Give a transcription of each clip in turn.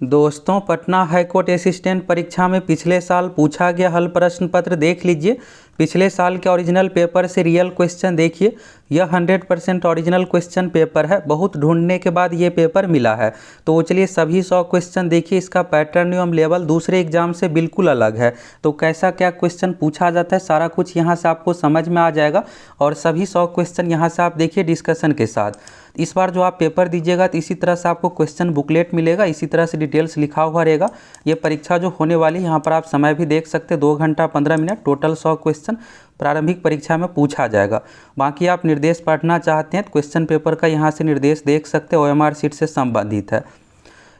दोस्तों, Patna high court assistant परीक्षा में पिछले साल पूछा गया हल प्रश्न पत्र देख लीजिए। पिछले साल के ओरिजिनल पेपर से रियल क्वेश्चन देखिए। यह 100% ओरिजिनल क्वेश्चन पेपर है। बहुत ढूंढने के बाद ये पेपर मिला है। तो चलिए सभी 100 क्वेश्चन देखिए। इसका पैटर्न एवं लेवल दूसरे एग्जाम से बिल्कुल अलग है। तो कैसा क्या क्वेश्चन पूछा जाता है सारा कुछ यहाँ से आपको समझ में आ जाएगा। और सभी 100 क्वेश्चन यहाँ से आप देखिए डिस्कशन के साथ। इस बार जो आप पेपर दीजिएगा तो इसी तरह से आपको क्वेश्चन बुकलेट मिलेगा, इसी तरह से डिटेल्स लिखा हुआ रहेगा। ये परीक्षा जो होने वाली है यहाँ पर आप समय भी देख सकते हैं, 2 घंटा 15 मिनट। टोटल 100 क्वेश्चन प्रारंभिक परीक्षा में पूछा जाएगा। बाकी आप निर्देश पढ़ना चाहते हैं तो क्वेश्चन पेपर का यहाँ से निर्देश देख सकते हैं, OMR शीट से संबंधित है।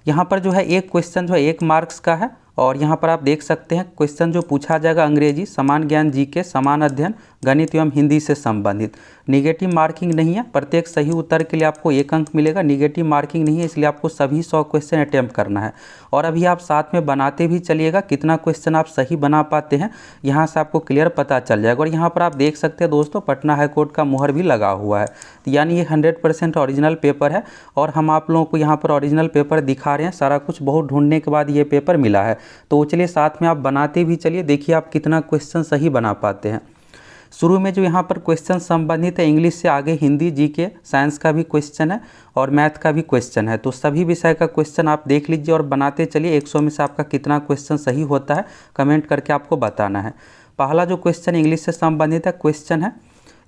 यहाँ पर जो है एक क्वेश्चन जो है 1 मार्क्स का है। और यहाँ पर आप देख सकते हैं क्वेश्चन जो पूछा जाएगा अंग्रेजी, समान ज्ञान, जीके, समान अध्ययन, गणित एवं हिंदी से संबंधित। निगेटिव मार्किंग नहीं है। प्रत्येक सही उत्तर के लिए आपको 1 अंक मिलेगा। निगेटिव मार्किंग नहीं है, इसलिए आपको सभी 100 क्वेश्चन अटैम्प्ट करना है। और अभी आप साथ में बनाते भी चलिएगा, कितना क्वेश्चन आप सही बना पाते हैं यहाँ से आपको क्लियर पता चल जाएगा। और यहाँ पर आप देख सकते हैं दोस्तों, पटना हाईकोर्ट का मुहर भी लगा हुआ है, यानी ये 100% ओरिजिनल पेपर है। और हम आप लोगों को यहाँ पर ओरिजिनल पेपर दिखा रहे हैं। सारा कुछ बहुत ढूंढने के बाद ये पेपर मिला है। तो चलिए साथ में आप बनाते भी चलिए, देखिए आप कितना क्वेश्चन सही बना पाते हैं। शुरू में जो यहाँ पर क्वेश्चन संबंधित है इंग्लिश से, आगे हिंदी, जीके, साइंस का भी क्वेश्चन है और मैथ का भी क्वेश्चन है। तो सभी विषय का क्वेश्चन आप देख लीजिए और बनाते चलिए। 100 में से आपका कितना क्वेश्चन सही होता है कमेंट करके आपको बताना है। पहला जो क्वेश्चन इंग्लिश से संबंधित है क्वेश्चन है,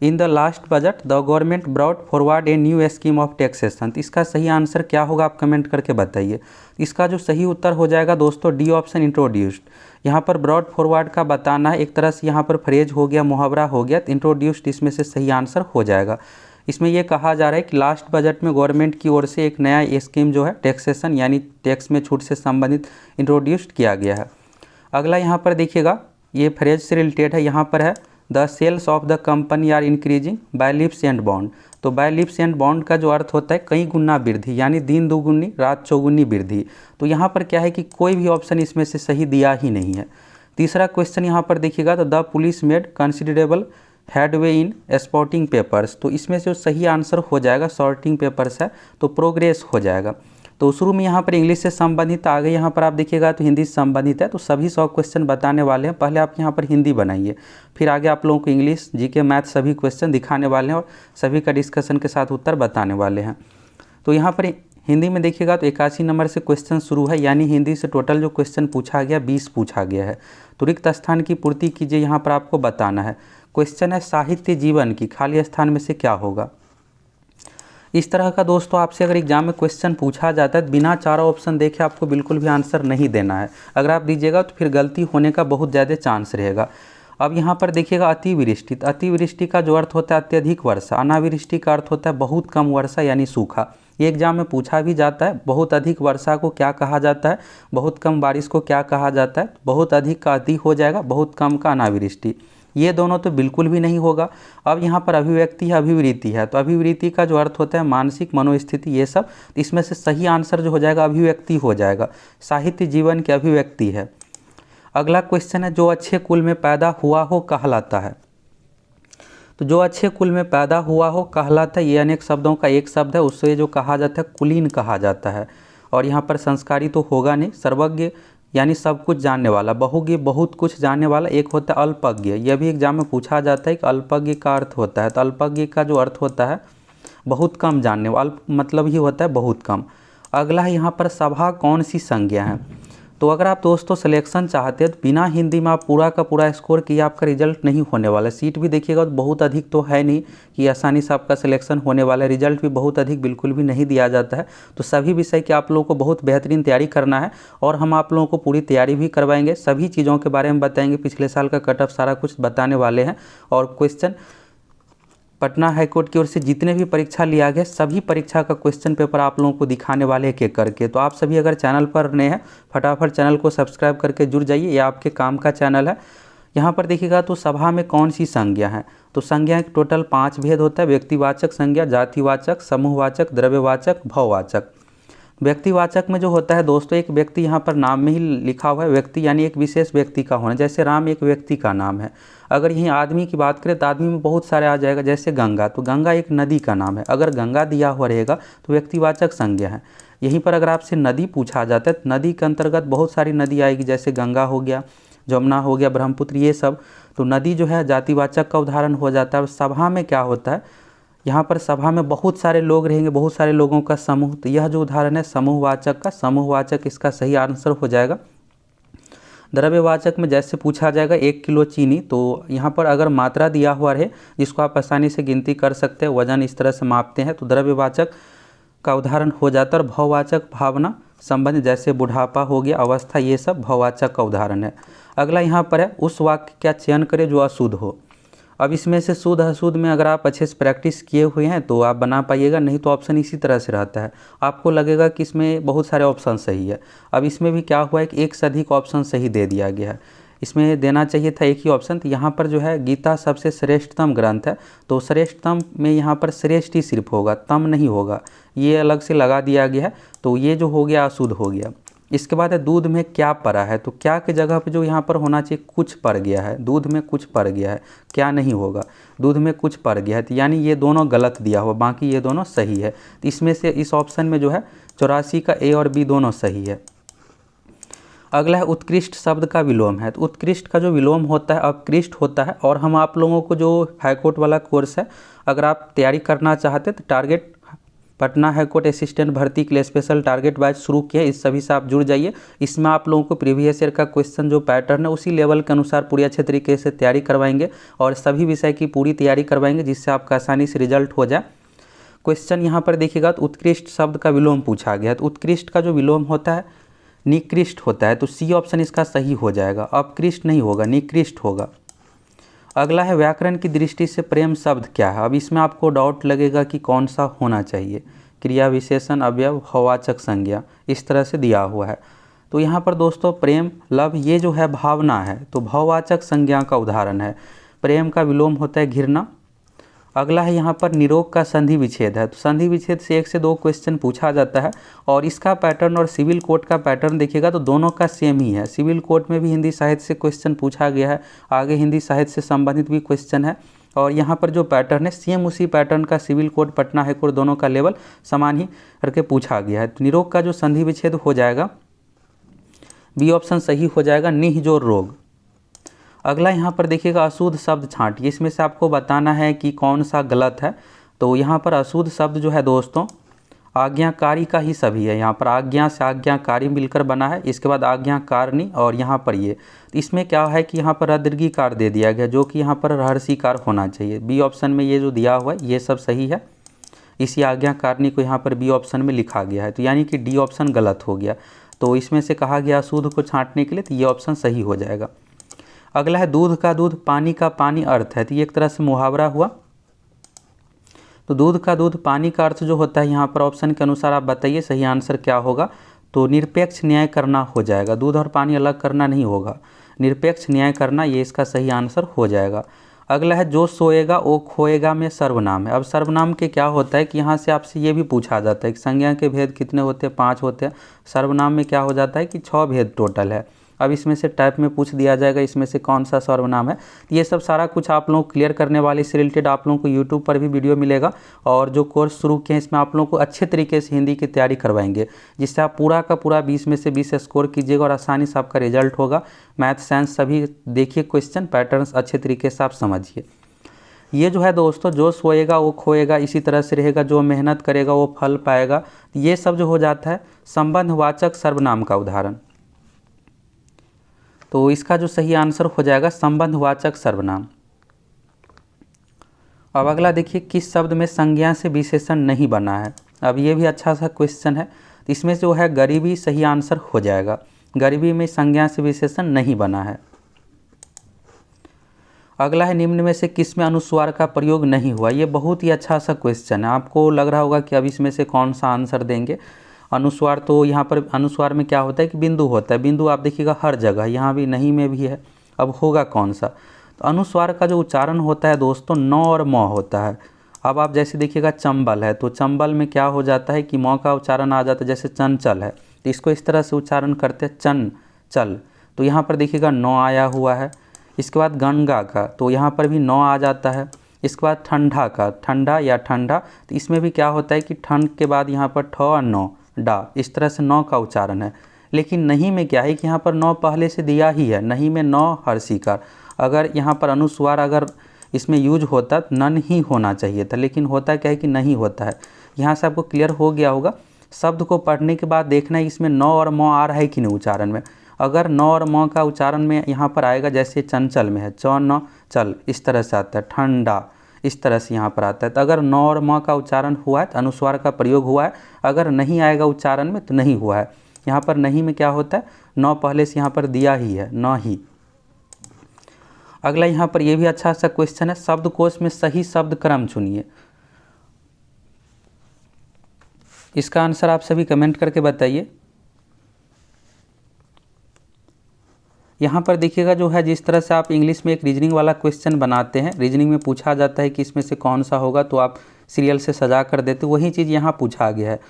in the last budget the government brought forward a new scheme of taxation. इसका सही आंसर क्या होगा आप कमेंट करके बताइए। इसका जो सही उत्तर हो जाएगा दोस्तों डी ऑप्शन, इंट्रोड्यूस्ड। यहाँ पर ब्रॉट फॉरवर्ड का बताना है, एक तरह से यहाँ पर फ्रेज हो गया, मुहावरा हो गया। तो इंट्रोड्यूस्ड इसमें से सही आंसर हो जाएगा। इसमें यह कहा जा रहा है कि लास्ट बजट में गवर्नमेंट की ओर से एक नया स्कीम जो है टैक्सेशन यानी टैक्स में छूट से संबंधित इंट्रोड्यूस्ड किया गया है। अगला यहाँ पर देखिएगा, ये फ्रेज से रिलेटेड है। यहाँ पर है the sales of the company are increasing by leaps and bound. तो बाय लिप्स एंड बॉन्ड का जो अर्थ होता है कई गुना वृद्धि, यानी दिन दुगुनी रात चौगुनी वृद्धि। तो यहाँ पर क्या है कि कोई भी ऑप्शन इसमें से सही दिया ही नहीं है। तीसरा क्वेश्चन यहाँ पर देखिएगा, तो the police made considerable headway in spotting papers. तो इसमें से जो सही आंसर हो जाएगा, सॉर्टिंग पेपर्स है तो प्रोग्रेस हो जाएगा। तो शुरू में यहाँ पर इंग्लिश से संबंधित, आगे यहाँ पर आप देखिएगा तो हिंदी से संबंधित है। तो सभी 100 क्वेश्चन बताने वाले हैं। पहले आप यहाँ पर हिंदी बनाइए, फिर आगे आप लोगों को इंग्लिश, जीके, मैथ सभी क्वेश्चन दिखाने वाले हैं और सभी का डिस्कशन के साथ उत्तर बताने वाले हैं। तो यहाँ पर हिंदी में देखिएगा तो 81 नंबर से क्वेश्चन शुरू है, यानी हिंदी से टोटल जो क्वेश्चन पूछा गया 20 पूछा गया है। तो रिक्त स्थान की पूर्ति कीजिए, यहाँ पर आपको बताना है। क्वेश्चन है साहित्य जीवन की खाली स्थान में से क्या होगा। इस तरह का दोस्तों आपसे अगर एग्जाम में क्वेश्चन पूछा जाता है तो बिना चारों ऑप्शन देखे आपको बिल्कुल भी आंसर नहीं देना है। अगर आप दीजिएगा तो फिर गलती होने का बहुत ज़्यादा चांस रहेगा। अब यहाँ पर देखिएगा अतिवृष्टि। अतिवृष्टि का जो अर्थ होता है अत्यधिक वर्षा। अनावृष्टि का अर्थ होता है बहुत कम वर्षा यानी सूखा। ये एग्जाम में पूछा भी जाता है। बहुत अधिक वर्षा को क्या कहा जाता है, बहुत कम बारिश को क्या कहा जाता है। बहुत अधिक का अति हो जाएगा, बहुत कम का अनावृष्टि। ये दोनों तो बिल्कुल भी नहीं होगा। अब यहाँ पर अभिव्यक्ति है, अभिवृत्ति है। तो अभिवृत्ति का जो अर्थ होता है मानसिक, मनोस्थिति, ये सब। इसमें से सही आंसर जो हो जाएगा अभिव्यक्ति हो जाएगा। साहित्य जीवन की अभिव्यक्ति है। अगला क्वेश्चन है, जो अच्छे कुल में पैदा हुआ हो कहलाता है। तो जो अच्छे कुल में पैदा हुआ हो कहलाता है, ये अनेक शब्दों का एक शब्द है। उससे जो कहा जाता है कुलीन कहा जाता है। और यहाँ पर संस्कारी तो होगा नहीं। सर्वज्ञ यानी सब कुछ जानने वाला। बहुज्ञ बहुत कुछ जानने वाला। एक होता है अल्पज्ञ। यह भी एग्जाम में पूछा जाता है कि अल्पज्ञ का अर्थ होता है। तो अल्पज्ञ का जो अर्थ होता है बहुत कम जानने वाला, अल्प मतलब ही होता है बहुत कम। अगला है यहाँ पर सभा कौन सी संज्ञा है। तो अगर आप दोस्तों सिलेक्शन चाहते हैं तो बिना हिंदी में आप पूरा का पूरा स्कोर किए आपका रिजल्ट नहीं होने वाला। सीट भी देखिएगा तो बहुत अधिक तो है नहीं कि आसानी से आपका सिलेक्शन होने वाला है। रिजल्ट भी बहुत अधिक बिल्कुल भी नहीं दिया जाता है। तो सभी विषय की आप लोगों को बहुत बेहतरीन तैयारी करना है और हम आप लोगों को पूरी तैयारी भी करवाएंगे। सभी चीज़ों के बारे में बताएंगे, पिछले साल का कट ऑफ सारा कुछ बताने वाले हैं। और क्वेश्चन पटना हाईकोर्ट की ओर से जितने भी परीक्षा लिया गया सभी परीक्षा का क्वेश्चन पेपर आप लोगों को दिखाने वाले एक एक करके। तो आप सभी अगर चैनल पर नए हैं फटाफट चैनल को सब्सक्राइब करके जुड़ जाइए, ये आपके काम का चैनल है। यहाँ पर देखिएगा तो सभा में कौन सी संज्ञा है। तो संज्ञा के टोटल 5 भेद होता है। व्यक्तिवाचक संज्ञा, जातिवाचक, समूहवाचक, द्रव्यवाचक, भाववाचक। व्यक्तिवाचक में जो होता है दोस्तों, एक व्यक्ति यहाँ पर नाम में ही लिखा हुआ है व्यक्ति, यानी एक विशेष व्यक्ति का होना। जैसे राम एक व्यक्ति का नाम है। अगर यहीं आदमी की बात करें तो आदमी में बहुत सारे आ जाएगा। जैसे गंगा, तो गंगा एक नदी का नाम है। अगर गंगा दिया हुआ रहेगा तो व्यक्तिवाचक संज्ञा है। यहीं पर अगर आपसे नदी पूछा जाता है तो नदी के अंतर्गत बहुत सारी नदी आएगी, जैसे गंगा हो गया, जमुना हो गया, ब्रह्मपुत्र, ये सब। तो नदी जो है जातिवाचक का उदाहरण हो जाता है। और सभा में क्या होता है, यहाँ पर सभा में बहुत सारे लोग रहेंगे, बहुत सारे लोगों का समूह, तो यह जो उदाहरण है समूहवाचक का, समूहवाचक इसका सही आंसर हो जाएगा। द्रव्यवाचक में जैसे पूछा जाएगा 1 किलो चीनी, तो यहाँ पर अगर मात्रा दिया हुआ रहे जिसको आप आसानी से गिनती कर सकते हैं, वजन इस तरह से मापते हैं, तो द्रव्यवाचक का उदाहरण हो जाता है। और भाववाचक भावना संबंध, जैसे बुढ़ापा हो गया, अवस्था, ये सब भाववाचक का उदाहरण है। अगला यहाँ पर है उस वाक्य का चयन करें जो अशुद्ध हो। अब इसमें से शुद्ध अशुद्ध में अगर आप अच्छे से प्रैक्टिस किए हुए हैं तो आप बना पाइएगा, नहीं तो ऑप्शन इसी तरह से रहता है, आपको लगेगा कि इसमें बहुत सारे ऑप्शन सही है। अब इसमें भी क्या हुआ है कि एक से अधिक ऑप्शन सही दे दिया गया है, इसमें देना चाहिए था एक ही ऑप्शन। तो यहाँ पर जो है गीता सबसे श्रेष्ठतम ग्रंथ है, तो श्रेष्ठतम में यहाँ पर श्रेष्ठ ही सिर्फ होगा, तम नहीं होगा, ये अलग से लगा दिया गया है, तो ये जो हो गया अशुद्ध हो गया। इसके बाद है दूध में क्या पड़ा है, तो क्या की जगह पे जो यहाँ पर होना चाहिए कुछ पड़ गया है, दूध में कुछ पड़ गया है, क्या नहीं होगा, दूध में कुछ पड़ गया है, तो यानी ये दोनों गलत दिया हुआ, बाकी ये दोनों सही है। तो इसमें से इस ऑप्शन में जो है 84 का ए और बी दोनों सही है। अगला है उत्कृष्ट शब्द का विलोम है, तो उत्कृष्ट का जो विलोम होता है अपकृष्ट होता है। और हम आप लोगों को जो हाईकोर्ट वाला कोर्स है, अगर आप तैयारी करना चाहते हैं तो टारगेट पटना हाईकोर्ट असिस्टेंट भर्ती के लिए स्पेशल टारगेट बैच शुरू किया है, इस सभी से आप जुड़ जाइए। इसमें आप लोगों को प्रीवियस ईयर का क्वेश्चन जो पैटर्न है उसी लेवल के अनुसार पूरी अच्छे तरीके से तैयारी करवाएंगे और सभी विषय की पूरी तैयारी करवाएंगे, जिससे आपका आसानी से रिजल्ट हो जाए। क्वेश्चन यहाँ पर देखिएगा तो उत्कृष्ट शब्द का विलोम पूछा गया, तो उत्कृष्ट का जो विलोम होता है निकृष्ट होता है, तो सी ऑप्शन इसका सही हो जाएगा, अपकृष्ट नहीं होगा, निकृष्ट होगा। अगला है व्याकरण की दृष्टि से प्रेम शब्द क्या है। अब इसमें आपको डाउट लगेगा कि कौन सा होना चाहिए, क्रिया विशेषण अवयव भाववाचक संज्ञा, इस तरह से दिया हुआ है। तो यहाँ पर दोस्तों प्रेम लव ये जो है भावना है, तो भाववाचक संज्ञा का उदाहरण है। प्रेम का विलोम होता है घृणा। अगला है यहाँ पर निरोग का संधि विच्छेद है, तो संधि विच्छेद से 1 से 2 क्वेश्चन पूछा जाता है और इसका पैटर्न और सिविल कोड का पैटर्न देखिएगा तो दोनों का सेम ही है। सिविल कोड में भी हिंदी साहित्य से क्वेश्चन पूछा गया है, आगे हिंदी साहित्य से संबंधित भी क्वेश्चन है और यहाँ पर जो पैटर्न है सेम उसी पैटर्न का सिविल कोड पटना हाईकोर्ट दोनों का लेवल समान ही करके पूछा गया है। तो निरोग का जो संधि विच्छेद हो जाएगा बी ऑप्शन सही हो जाएगा, निह जोर रोग। अगला यहाँ पर देखिएगा अशुद्ध शब्द छांटिए, इसमें से आपको बताना है कि कौन सा गलत है। तो यहाँ पर अशुद्ध शब्द जो है दोस्तों आज्ञाकारी का ही सभी है, यहाँ पर आज्ञा से आज्ञाकारी मिलकर बना है, इसके बाद आज्ञाकारिणी और यहाँ पर ये, तो इसमें क्या है कि यहाँ पर रदृगीकार दे दिया गया जो कि यहाँ पर रहस्यकार होना चाहिए। बी ऑप्शन में ये जो दिया हुआ है ये सब सही है, इसी आज्ञाकारिणी को यहाँ पर बी ऑप्शन में लिखा गया है, तो यानी कि डी ऑप्शन गलत हो गया। तो इसमें से कहा गया अशुद्ध को छांटने के लिए, तो ये ऑप्शन सही हो जाएगा। अगला है दूध का दूध पानी का पानी अर्थ है, तो ये एक तरह से मुहावरा हुआ। तो दूध का दूध पानी का अर्थ जो होता है यहाँ पर ऑप्शन के अनुसार आप बताइए सही आंसर क्या होगा। तो निरपेक्ष न्याय करना हो जाएगा, दूध और पानी अलग करना नहीं होगा, निरपेक्ष न्याय करना, ये इसका सही आंसर हो जाएगा। अगला है जो सोएगा वो खोएगा में सर्वनाम है। अब सर्वनाम के क्या होता है कि यहाँ से आपसे ये भी पूछा जाता है कि संज्ञा के भेद कितने होते हैं, 5 होते हैं। सर्वनाम में क्या हो जाता है कि 6 भेद टोटल है। अब इसमें से टाइप में पूछ दिया जाएगा इसमें से कौन सा सर्वनाम है, ये सब सारा कुछ आप लोग क्लियर करने वाले से रिलेटेड आप लोगों को यूट्यूब पर भी वीडियो मिलेगा और जो कोर्स शुरू किए हैं इसमें आप लोगों को अच्छे तरीके से हिंदी की तैयारी करवाएंगे, जिससे आप पूरा का पूरा 20 में से 20 स्कोर कीजिएगा और आसानी से आपका रिजल्ट होगा। मैथ साइंस सभी देखिए, क्वेश्चन पैटर्न्स अच्छे तरीके से आप समझिए। ये जो है दोस्तों जो सोएगा वो खोएगा, इसी तरह से रहेगा, जो मेहनत करेगा वो फल पाएगा, ये सब जो हो जाता है संबंधवाचक सर्वनाम का उदाहरण। तो इसका जो सही आंसर हो जाएगा संबंधवाचक सर्वनाम। अब अगला देखिए किस शब्द में संज्ञा से विशेषण नहीं बना है। अब ये भी अच्छा सा क्वेश्चन है, इसमें जो है गरीबी सही आंसर हो जाएगा, गरीबी में संज्ञा से विशेषण नहीं बना है। अगला है निम्न में से किस में अनुस्वार का प्रयोग नहीं हुआ। ये बहुत ही अच्छा सा क्वेश्चन है, आपको लग रहा होगा कि अब इसमें से कौन सा आंसर देंगे। अनुस्वार तो यहाँ पर अनुस्वार में क्या होता है कि बिंदु होता है, बिंदु आप देखिएगा हर जगह, यहाँ भी नहीं में भी है, अब होगा कौन सा। तो अनुस्वार का जो उच्चारण होता है दोस्तों न और म होता है। अब आप जैसे देखिएगा चंबल है, तो चंबल में क्या हो जाता है कि म का उच्चारण आ जाता है, जैसे चंचल है तो इसको इस तरह से उच्चारण करते हैं चन चल, तो यहाँ पर देखिएगा न आया हुआ है। इसके बाद गंगा का, तो यहाँ पर भी न आ जाता है। इसके बाद ठंडा का, ठंडा या ठंडा, तो इसमें भी क्या होता है कि ठंड के बाद यहाँ पर ठ और न, डा, इस तरह से नौ का उच्चारण है। लेकिन नहीं में क्या है कि यहाँ पर नौ पहले से दिया ही है, नहीं में नौ हर्षिकार। अगर यहाँ पर अनुस्वार अगर इसमें यूज होता तो नन ही होना चाहिए था, लेकिन होता क्या है कि नहीं होता है। यहाँ से आपको क्लियर हो गया होगा। शब्द को पढ़ने के बाद देखना है इसमें नौ और म आ रहा है कि नहीं उच्चारण में। अगर नौ और म का उच्चारण में यहाँ पर आएगा, जैसे चंचल में है च न चल, इस तरह से आता है, ठंडा इस तरह से यहाँ पर आता है। तो अगर नौ और म का उच्चारण हुआ है तो अनुस्वार का प्रयोग हुआ है, अगर नहीं आएगा उच्चारण में तो नहीं हुआ है। यहाँ पर नहीं में क्या होता है, नौ पहले से यहाँ पर दिया ही है, न ही। अगला यहाँ पर ये भी अच्छा सा क्वेश्चन है, शब्दकोश में सही शब्द क्रम चुनिए। इसका आंसर आप सभी कमेंट करके बताइए। यहाँ पर देखिएगा जो है, जिस तरह से आप इंग्लिश में एक रीजनिंग वाला क्वेश्चन बनाते हैं, रीजनिंग में पूछा जाता है कि इसमें से कौन सा होगा, तो आप सीरियल से सजा कर देते, वही चीज़ यहाँ पूछा गया है।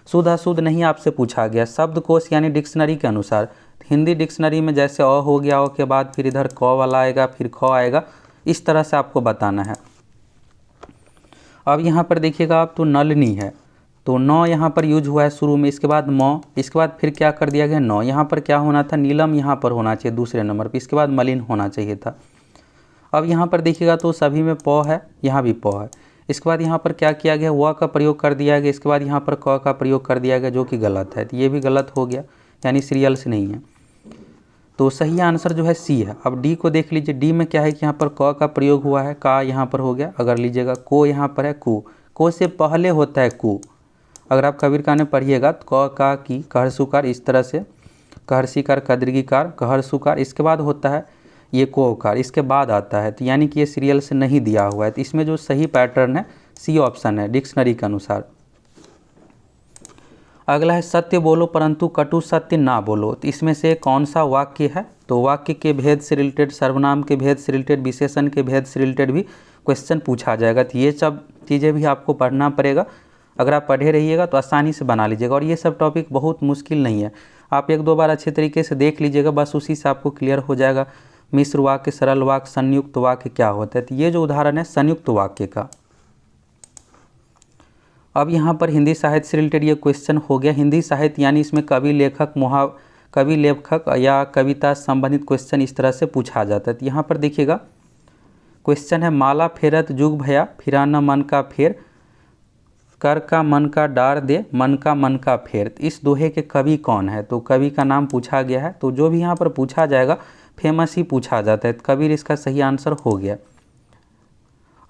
शुद्ध अशुद्ध नहीं आपसे पूछा गया, शब्दकोश यानी डिक्शनरी के अनुसार। हिंदी डिक्शनरी में जैसे अ हो गया, अ के बाद फिर इधर क वाला आएगा, फिर ख आएगा, इस तरह से आपको बताना है। अब यहाँ पर देखिएगा आप, तो नलनी है तो नौ यहाँ पर यूज हुआ है शुरू में, इसके बाद म, इसके बाद फिर क्या कर दिया गया नौ। यहाँ पर क्या होना था, नीलम यहाँ पर होना चाहिए दूसरे नंबर पर, इसके बाद मलिन होना चाहिए था। अब यहाँ पर देखिएगा तो सभी में प है, यहाँ भी प है। इसके बाद यहाँ पर क्या किया गया, व का प्रयोग कर दिया गया, इसके बाद यहाँ पर क का प्रयोग कर दिया गया, जो कि गलत है। तो ये भी गलत हो गया, यानी सीरियल से नहीं है। तो सही आंसर जो है सी है। अब डी को देख लीजिए, डी में क्या है कि यहाँ पर क का प्रयोग हुआ है, का यहाँ पर हो गया। अगर लीजिएगा को यहाँ पर है, को से पहले होता है कु। अगर आप कबीर का ने पढ़िएगा तो क का की कहर सुकार, इस तरह से कहरसीकार कदरगीकार कहर सुकार, इसके बाद होता है ये कोकार, इसके बाद आता है। तो यानी कि ये सीरियल से नहीं दिया हुआ है। तो इसमें जो सही पैटर्न है सी ऑप्शन है डिक्शनरी के अनुसार। अगला है सत्य बोलो परंतु कटु सत्य ना बोलो। तो इसमें से कौन सा वाक्य है, तो वाक्य के भेद से रिलेटेड, सर्वनाम के भेद से रिलेटेड, विशेषण के भेद से रिलेटेड भी क्वेश्चन पूछा जाएगा। तो ये सब चीज़ें भी आपको पढ़ना पड़ेगा। अगर आप पढ़े रहिएगा तो आसानी से बना लीजिएगा। और ये सब टॉपिक बहुत मुश्किल नहीं है, आप एक दो बार अच्छे तरीके से देख लीजिएगा, बस उसी से आपको क्लियर हो जाएगा। मिश्र वाक्य, सरल वाक्य, संयुक्त वाक्य क्या होता है। तो ये जो उदाहरण है संयुक्त वाक्य का। अब यहाँ पर हिंदी साहित्य से रिलेटेड ये क्वेश्चन हो गया। हिंदी साहित्य यानी इसमें कवि लेखक कवि लेखक या कविता संबंधित क्वेश्चन इस तरह से पूछा जाता है। तो यहाँ पर देखिएगा क्वेश्चन है, माला फेरत जुग भया फिरा न मन का फेर, कर का मन का डार दे मन का फेर। इस दोहे के कवि कौन है, तो कवि का नाम पूछा गया है। तो जो भी यहाँ पर पूछा जाएगा फेमस ही पूछा जाता है। तो कबीर इसका सही आंसर हो गया।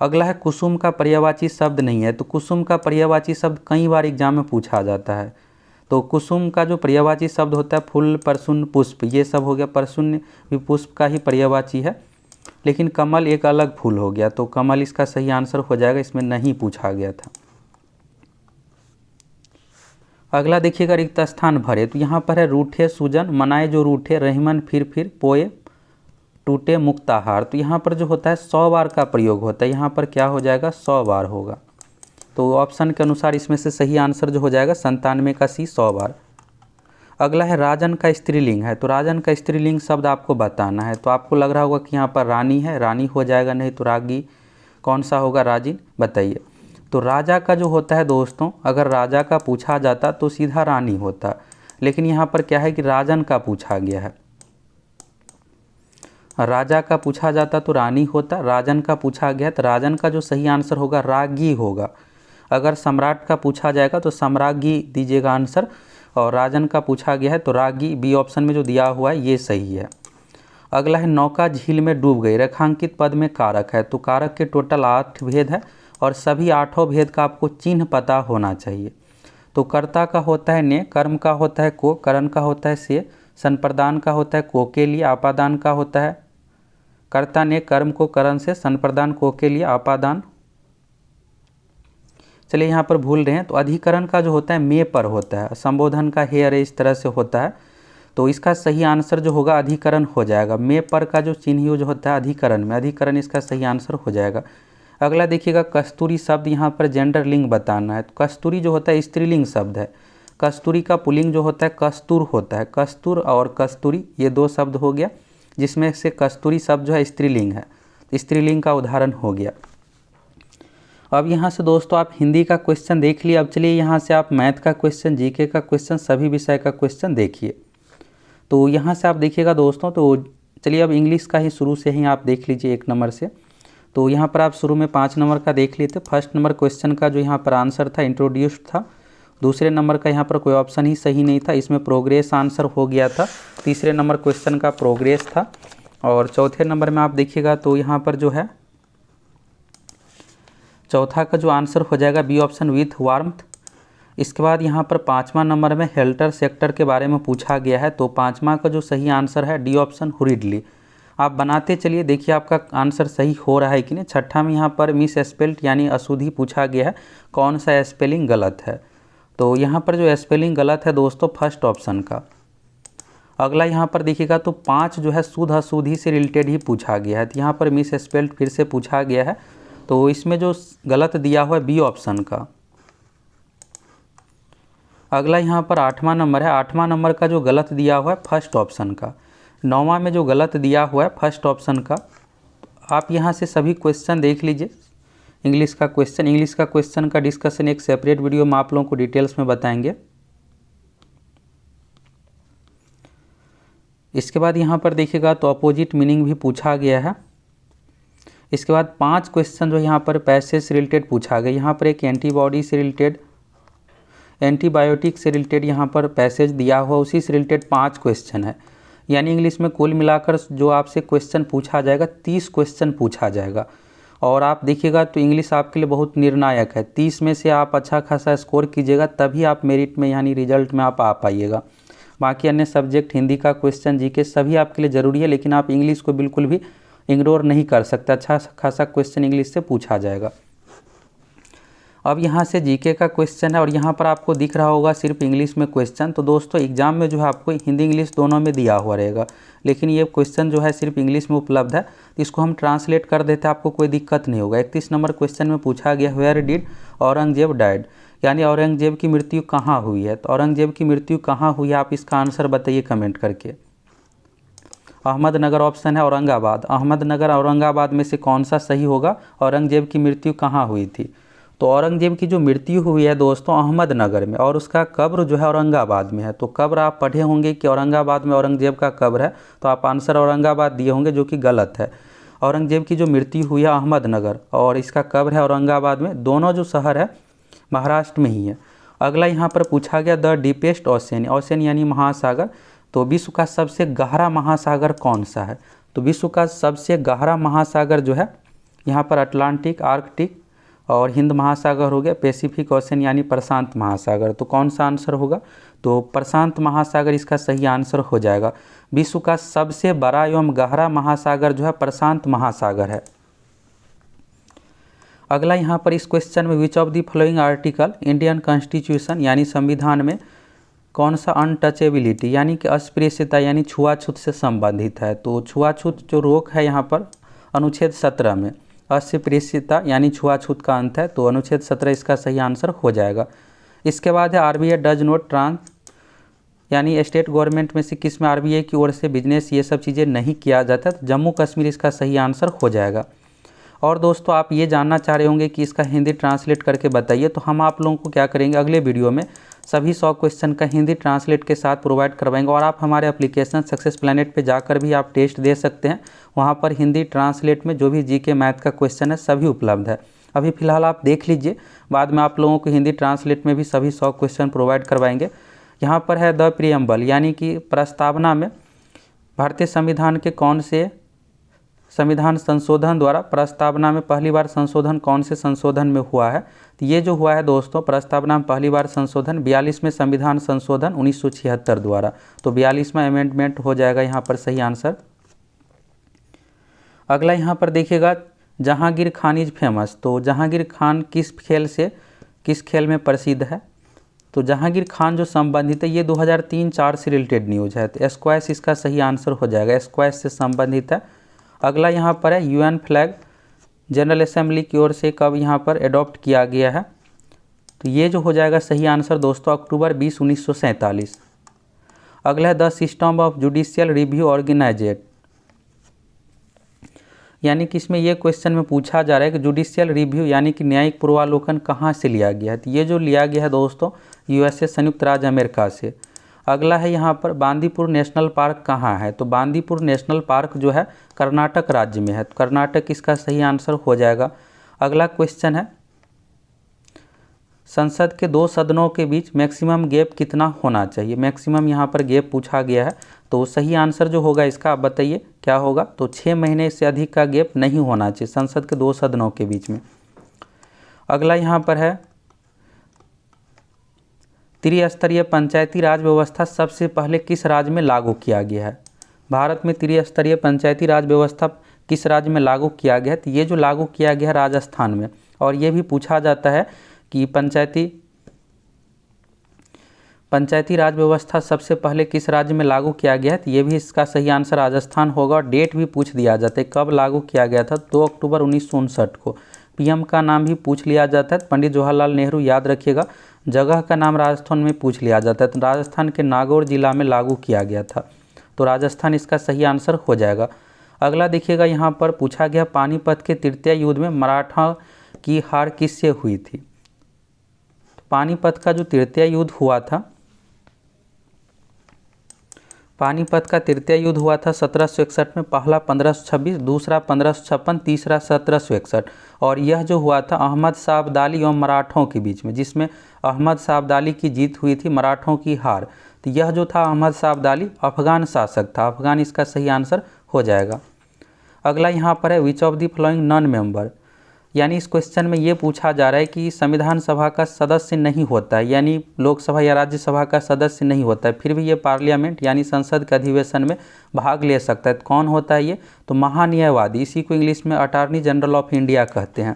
अगला है कुसुम का पर्यायवाची शब्द नहीं है। तो कुसुम का पर्यायवाची शब्द कई बार एग्जाम में पूछा जाता है। तो कुसुम का जो पर्यायवाची शब्द होता है फूल, परसुन, पुष्प, ये सब हो गया। परसुन भी पुष्प का ही पर्यायवाची है, लेकिन कमल एक अलग फूल हो गया। तो कमल इसका सही आंसर हो जाएगा, इसमें नहीं पूछा गया था। अगला देखिएगा रिक्त स्थान भरे। तो यहाँ पर है रूठे सुजन मनाए जो रूठे, रहीमन फिर पोए टूटे मुक्ताहार। तो यहाँ पर जो होता है 100 बार का प्रयोग होता है, यहाँ पर क्या हो जाएगा 100 बार होगा। तो ऑप्शन के अनुसार इसमें से सही आंसर जो हो जाएगा 97 का सी 100 बार। अगला है राजन का स्त्रीलिंग है। तो राजन का स्त्रीलिंग शब्द आपको बताना है। तो आपको लग रहा होगा कि यहाँ पर रानी है, रानी हो जाएगा, नहीं तो रागी, कौन सा होगा राजिन, बताइए। तो राजा का जो होता है दोस्तों, अगर राजा का पूछा जाता तो सीधा रानी होता, लेकिन यहाँ पर क्या है कि राजन का पूछा गया है। राजा का पूछा जाता तो रानी होता, राजन का पूछा गया तो राजन का जो सही आंसर होगा रागी होगा। अगर सम्राट का पूछा जाएगा तो सम्राज्ञी दीजिएगा आंसर, और राजन का पूछा गया है तो रागी, बी ऑप्शन में जो दिया हुआ है ये सही है। अगला है नौका झील में डूब गई, रेखांकित पद में कारक है। तो कारक के टोटल 8 भेद है और सभी 8 भेद का आपको चिन्ह पता होना चाहिए। तो कर्ता का होता है ने, कर्म का होता है को, करण का होता है से, संप्रदान का होता है को के लिए, आपादान का होता है कर्ता ने कर्म को करण से, संप्रदान को के लिए, आपादान, चलिए यहाँ पर भूल रहे हैं। तो अधिकरण का जो होता है मे पर होता है, संबोधन का हे अरे इस तरह से होता है। तो इसका सही आंसर जो होगा अधिकरण हो जाएगा। मे पर का जो चिन्ह यूज होता है अधिकरण में, अधिकरण इसका सही आंसर हो जाएगा। अगला देखिएगा कस्तूरी शब्द, यहाँ पर जेंडर लिंग बताना है। तो कस्तूरी जो होता है स्त्रीलिंग शब्द है। कस्तूरी का पुल्लिंग जो होता है कस्तूर होता है। कस्तूर और कस्तूरी ये 2 शब्द हो गया, जिसमें से कस्तूरी शब्द जो है स्त्रीलिंग है, स्त्रीलिंग का उदाहरण हो गया। अब यहाँ से दोस्तों आप हिंदी का क्वेश्चन देख लिए। अब चलिए यहाँ से आप मैथ का क्वेश्चन, जीके का क्वेश्चन, सभी विषय का क्वेश्चन देखिए। तो यहाँ से आप देखिएगा दोस्तों, तो चलिए अब इंग्लिश का ही शुरू से ही आप देख लीजिए 1 नंबर से। तो यहाँ पर आप शुरू में 5 नंबर का देख लिए थे। फर्स्ट नंबर क्वेश्चन का जो यहाँ पर आंसर था इंट्रोड्यूस्ड था। दूसरे नंबर का यहाँ पर कोई ऑप्शन ही सही नहीं था, इसमें प्रोग्रेस आंसर हो गया था। तीसरे नंबर क्वेश्चन का प्रोग्रेस था। और चौथे नंबर में आप देखिएगा तो यहाँ पर जो है चौथा का जो आंसर हो जाएगा बी ऑप्शन विथ वार्मथ। इसके बाद यहाँ पर 5वां नंबर में हेल्टर सेक्टर के बारे में पूछा गया है, तो 5वां का जो सही आंसर है डी ऑप्शन हुरिडली। आप बनाते चलिए, देखिए आपका आंसर सही हो रहा है कि नहीं। छठा में यहाँ पर मिस स्पेल्ट यानी अशुद्धि पूछा गया है, कौन सा स्पेलिंग गलत है। तो यहाँ पर जो स्पेलिंग गलत है दोस्तों फर्स्ट ऑप्शन का। अगला यहाँ पर देखिएगा तो 5 जो है शुद्ध अशुद्धि से रिलेटेड ही पूछा गया है, तो यहाँ पर मिस स्पेल्ट फिर से पूछा गया है, तो इसमें जो गलत दिया हुआ है बी ऑप्शन का। अगला यहाँ पर 8वां नंबर है, 8वां नंबर का जो गलत दिया हुआ है फर्स्ट ऑप्शन का। 9वां में जो गलत दिया हुआ है फर्स्ट ऑप्शन का। आप यहाँ से सभी क्वेश्चन देख लीजिए। इंग्लिश का क्वेश्चन का डिस्कशन एक सेपरेट वीडियो में आप लोगों को डिटेल्स में बताएंगे। इसके बाद यहाँ पर देखिएगा तो अपोजिट मीनिंग भी पूछा गया है। इसके बाद 5 क्वेश्चन जो यहाँ पर पैसेज से रिलेटेड पूछा गया। यहाँ पर एक एंटीबॉडी से रिलेटेड, एंटीबायोटिक से रिलेटेड यहाँ पर पैसेज दिया हुआ, उसी से रिलेटेड 5 क्वेश्चन है। यानी इंग्लिश में कुल मिलाकर जो आपसे क्वेश्चन पूछा जाएगा 30 क्वेश्चन पूछा जाएगा। और आप देखिएगा तो इंग्लिश आपके लिए बहुत निर्णायक है। 30 में से आप अच्छा खासा स्कोर कीजिएगा तभी आप मेरिट में यानी रिजल्ट में आप आ पाइएगा। बाकी अन्य सब्जेक्ट, हिंदी का क्वेश्चन, जीके सभी आपके लिए ज़रूरी है, लेकिन आप इंग्लिश को बिल्कुल भी इग्नोर नहीं कर सकते। अच्छा खासा क्वेश्चन इंग्लिश से पूछा जाएगा। अब यहाँ से जीके का क्वेश्चन है और यहाँ पर आपको दिख रहा होगा सिर्फ इंग्लिश में क्वेश्चन। तो दोस्तों एग्जाम में जो है आपको हिंदी इंग्लिश दोनों में दिया हुआ रहेगा, लेकिन ये क्वेश्चन जो है सिर्फ इंग्लिश में उपलब्ध है, तो इसको हम ट्रांसलेट कर देते हैं, आपको कोई दिक्कत नहीं होगा। 31 नंबर क्वेश्चन में पूछा गया वेयर डिड औरंगजेब डाइड, यानी औरंगजेब की मृत्यु कहाँ हुई है। तो औरंगजेब की मृत्यु कहाँ हुई है, आप इसका आंसर बताइए कमेंट करके। अहमदनगर ऑप्शन है औरंगाबाद। अहमदनगर औरंगाबाद में से कौन सा सही होगा, औरंगजेब की मृत्यु कहाँ हुई थी। तो औरंगजेब की जो मृत्यु हुई है दोस्तों अहमदनगर में, और उसका कब्र जो है औरंगाबाद में है। तो कब्र आप पढ़े होंगे कि औरंगाबाद में औरंगजेब का कब्र है, तो आप आंसर औरंगाबाद दिए होंगे, जो कि गलत है। औरंगजेब की जो मृत्यु हुई है अहमदनगर और इसका कब्र है औरंगाबाद में। दोनों जो शहर है महाराष्ट्र में ही है। अगला यहाँ पर पूछा गया द डीपेस्ट ओशन, ओशन यानी महासागर, तो विश्व का सबसे गहरा महासागर कौन सा है। तो विश्व का सबसे गहरा महासागर जो है यहाँ पर अटलांटिक, आर्कटिक और हिंद महासागर हो गया, पैसिफिक ओशन यानी प्रशांत महासागर। तो कौन सा आंसर होगा, तो प्रशांत महासागर इसका सही आंसर हो जाएगा। विश्व का सबसे बड़ा एवं गहरा महासागर जो है प्रशांत महासागर है। अगला यहाँ पर इस क्वेश्चन में which of the following article Indian constitution यानी संविधान में कौन सा अनटचेबिलिटी यानी कि अस्पृश्यता यानी छुआछूत से संबंधित है। तो छुआछूत जो रोक है यहाँ पर अनुच्छेद 17 में, अस्पृश्यता यानी छुआछूत का अंत है, तो अनुच्छेद 17 इसका सही आंसर हो जाएगा। इसके बाद है आरबीआई डज नॉट ट्रांस, यानी स्टेट गवर्नमेंट में से किस में आरबीआई की ओर से बिजनेस ये सब चीज़ें नहीं किया जाता, तो जम्मू कश्मीर इसका सही आंसर हो जाएगा। और दोस्तों आप ये जानना चाह रहे होंगे कि इसका हिंदी ट्रांसलेट करके बताइए, तो हम आप लोगों को क्या करेंगे अगले वीडियो में सभी 100 क्वेश्चन का हिंदी ट्रांसलेट के साथ प्रोवाइड करवाएंगे। और आप हमारे एप्लीकेशन सक्सेस प्लैनेट पे जाकर भी आप टेस्ट दे सकते हैं, वहाँ पर हिंदी ट्रांसलेट में जो भी जीके मैथ का क्वेश्चन है सभी उपलब्ध है। अभी फ़िलहाल आप देख लीजिए, बाद में आप लोगों को हिंदी ट्रांसलेट में भी सभी 100 क्वेश्चन प्रोवाइड करवाएंगे। यहाँ पर है द प्रीएम्बल यानी कि प्रस्तावना में भारतीय संविधान के कौन से संविधान संशोधन द्वारा प्रस्तावना में पहली बार संशोधन कौन से संशोधन में हुआ है। तो ये जो हुआ है दोस्तों प्रस्तावना में पहली बार संशोधन 42वें संविधान संशोधन 1976 द्वारा, तो 42वां अमेंडमेंट हो जाएगा यहाँ पर सही आंसर। अगला यहाँ पर देखिएगा जहांगीर खान इज फेमस, तो जहांगीर खान किस खेल में प्रसिद्ध है। तो जहांगीर खान जो संबंधित है ये 2003-4 से रिलेटेड न्यूज है, तो स्क्वैश इसका सही आंसर हो जाएगा, स्क्वैश से संबंधित है। अगला यहाँ पर है यूएन फ्लैग जनरल असेंबली की ओर से कब यहाँ पर एडॉप्ट किया गया है, तो ये जो हो जाएगा सही आंसर दोस्तों अक्टूबर 20, 1947। अगला है the system of judicial review organised, यानी कि इसमें ये क्वेश्चन में पूछा जा रहा है कि जुडिशियल रिव्यू यानी कि न्यायिक पूर्वालोकन कहाँ से लिया गया है। तो ये जो लिया गया है दोस्तों यूएसए संयुक्त राज्य अमेरिका से। अगला है यहाँ पर बांदीपुर नेशनल पार्क कहाँ है। तो बांदीपुर नेशनल पार्क जो है कर्नाटक राज्य में है। तो कर्नाटक इसका सही आंसर हो जाएगा। अगला क्वेश्चन है संसद के 2 सदनों के बीच मैक्सिमम गैप कितना होना चाहिए। मैक्सिमम यहाँ पर गैप पूछा गया है। तो सही आंसर जो होगा इसका आप बताइए क्या होगा। तो 6 महीने से अधिक का गैप नहीं होना चाहिए संसद के 2 सदनों के बीच में। अगला यहाँ पर है त्रिस्तरीय पंचायती राज व्यवस्था सबसे पहले किस राज्य में लागू किया गया है। भारत में त्रिस्तरीय पंचायती राज व्यवस्था किस राज्य में लागू किया गया है। तो ये जो लागू किया गया है राजस्थान में। और ये भी पूछा जाता है कि पंचायती राज व्यवस्था सबसे पहले किस राज्य में लागू किया गया है। तो ये भी इसका सही आंसर राजस्थान होगा। और डेट भी पूछ दिया जाता है कब लागू किया गया था। 2 अक्टूबर 1959 को। पीएम का नाम भी पूछ लिया जाता है। पंडित जवाहरलाल नेहरू याद रखिएगा। जगह का नाम राजस्थान में पूछ लिया जाता है। तो राजस्थान के नागौर जिला में लागू किया गया था। तो राजस्थान इसका सही आंसर हो जाएगा। अगला देखिएगा यहाँ पर पूछा गया पानीपत के तृतीय युद्ध में मराठा की हार किससे हुई थी। पानीपत का जो तृतीय युद्ध हुआ था, पानीपत का तृतीय युद्ध हुआ था 1761 में। पहला 1526, दूसरा 1556, तीसरा 1761। और यह जो हुआ था अहमद शाह अब्दाली और मराठों के बीच में, जिसमें अहमद शाह अब्दाली की जीत हुई थी, मराठों की हार। तो यह जो था अहमद शाह अब्दाली अफगान शासक था। अफगान इसका सही आंसर हो जाएगा। अगला यहाँ पर है which of the following non member. यानी इस क्वेश्चन में ये पूछा जा रहा है कि संविधान सभा का सदस्य नहीं होता है, यानी लोकसभा या राज्यसभा का सदस्य नहीं होता है, फिर भी ये पार्लियामेंट यानी संसद के अधिवेशन में भाग ले सकता है। तो कौन होता है ये। तो महान्यायवादी, इसी को इंग्लिश में अटॉर्नी जनरल ऑफ इंडिया कहते हैं।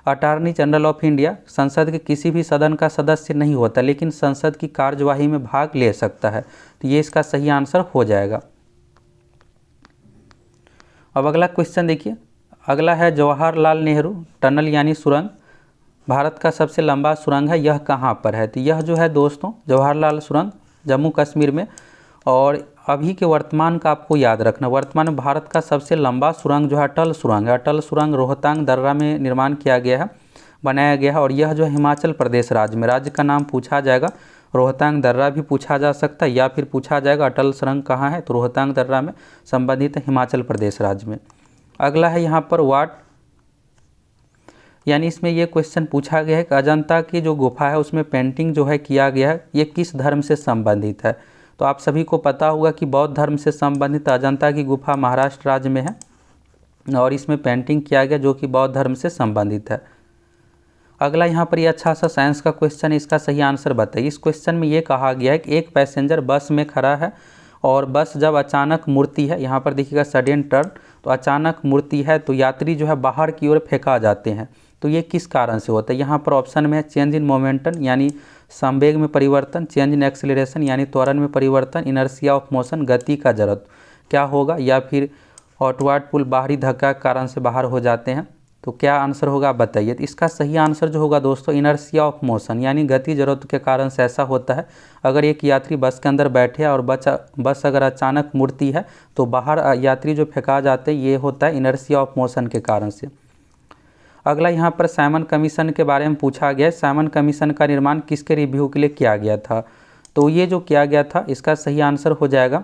अटॉर्नी जनरल ऑफ इंडिया संसद के किसी भी सदन का सदस्य नहीं होता, लेकिन संसद की कार्यवाही में भाग ले सकता है। तो ये इसका सही आंसर हो जाएगा। अब अगला क्वेश्चन देखिए। अगला है जवाहरलाल नेहरू टनल यानी सुरंग भारत का सबसे लंबा सुरंग है, यह कहाँ पर है। तो यह जो है दोस्तों जवाहरलाल सुरंग जम्मू कश्मीर में। और अभी के वर्तमान का आपको याद रखना, वर्तमान में भारत का सबसे लंबा सुरंग जो है अटल सुरंग है। अटल सुरंग रोहतांग दर्रा में निर्माण किया गया है, बनाया गया है। और यह जो है हिमाचल प्रदेश राज्य में, राज्य का नाम पूछा जाएगा। रोहतांग दर्रा भी पूछा जा सकता है या फिर पूछा जाएगा अटल सुरंग कहाँ है। तो रोहतांग दर्रा में संबंधित है हिमाचल प्रदेश राज्य में। अगला है यहाँ पर वाट, यानी इसमें ये क्वेश्चन पूछा गया है कि अजंता की जो गुफा है उसमें पेंटिंग जो है किया गया है, ये किस धर्म से संबंधित है। तो आप सभी को पता होगा कि बौद्ध धर्म से संबंधित अजंता की गुफा महाराष्ट्र राज्य में है और इसमें पेंटिंग किया गया जो कि बौद्ध धर्म से संबंधित है। अगला यहाँ पर ये अच्छा सा साइंस का क्वेश्चन है, इसका सही आंसर बताइए। इस क्वेश्चन में ये कहा गया है कि एक पैसेंजर बस में खड़ा है और बस जब अचानक मुड़ती है, यहाँ पर देखिएगा सडन टर्न, तो अचानक मुड़ती है तो यात्री जो है बाहर की ओर फेंका जाते हैं। तो ये किस कारण से होता है। यहाँ पर ऑप्शन में है चेंज इन मोमेंटम यानी संवेग में परिवर्तन, चेंज इन एक्सेलरेशन यानी त्वरण में परिवर्तन, इनर्शिया ऑफ मोशन गति का जड़त्व क्या होगा, या फिर आउटवर्ड पुल बाहरी धक्का के कारण से बाहर हो जाते हैं। तो क्या आंसर होगा बताइए। तो इसका सही आंसर जो होगा दोस्तों इनर्शिया ऑफ मोशन यानी गति जड़त्व के कारण से ऐसा होता है। अगर एक यात्री बस के अंदर बैठे और बस अगर अचानक मुड़ती है तो बाहर यात्री जो फेंका जाते हैं, ये होता है इनर्शिया ऑफ मोशन के कारण से। अगला यहाँ पर साइमन कमीशन के बारे में पूछा गया है। साइमन कमीशन का निर्माण किसके रिव्यू के लिए किया गया था। तो ये जो किया गया था इसका सही आंसर हो जाएगा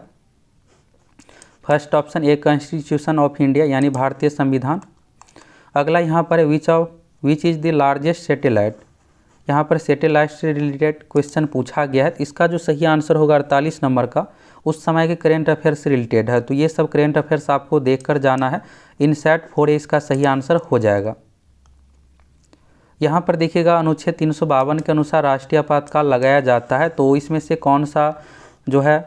first option a constitution of India यानी भारतीय संविधान। अगला यहाँ पर है which is the largest satellite. यहाँ पर सैटेलाइट से रिलेटेड क्वेश्चन पूछा गया है। इसका जो सही आंसर होगा 48 नंबर का उस समय के करेंट अफेयर से रिलेटेड है। तो ये सब करेंट अफेयर्स आपको देखकर जाना है। इनसैट 4A इसका सही आंसर हो जाएगा। यहाँ पर देखिएगा अनुच्छेद 352 के अनुसार राष्ट्रीय आपातकाल लगाया जाता है, तो इसमें से कौन सा जो है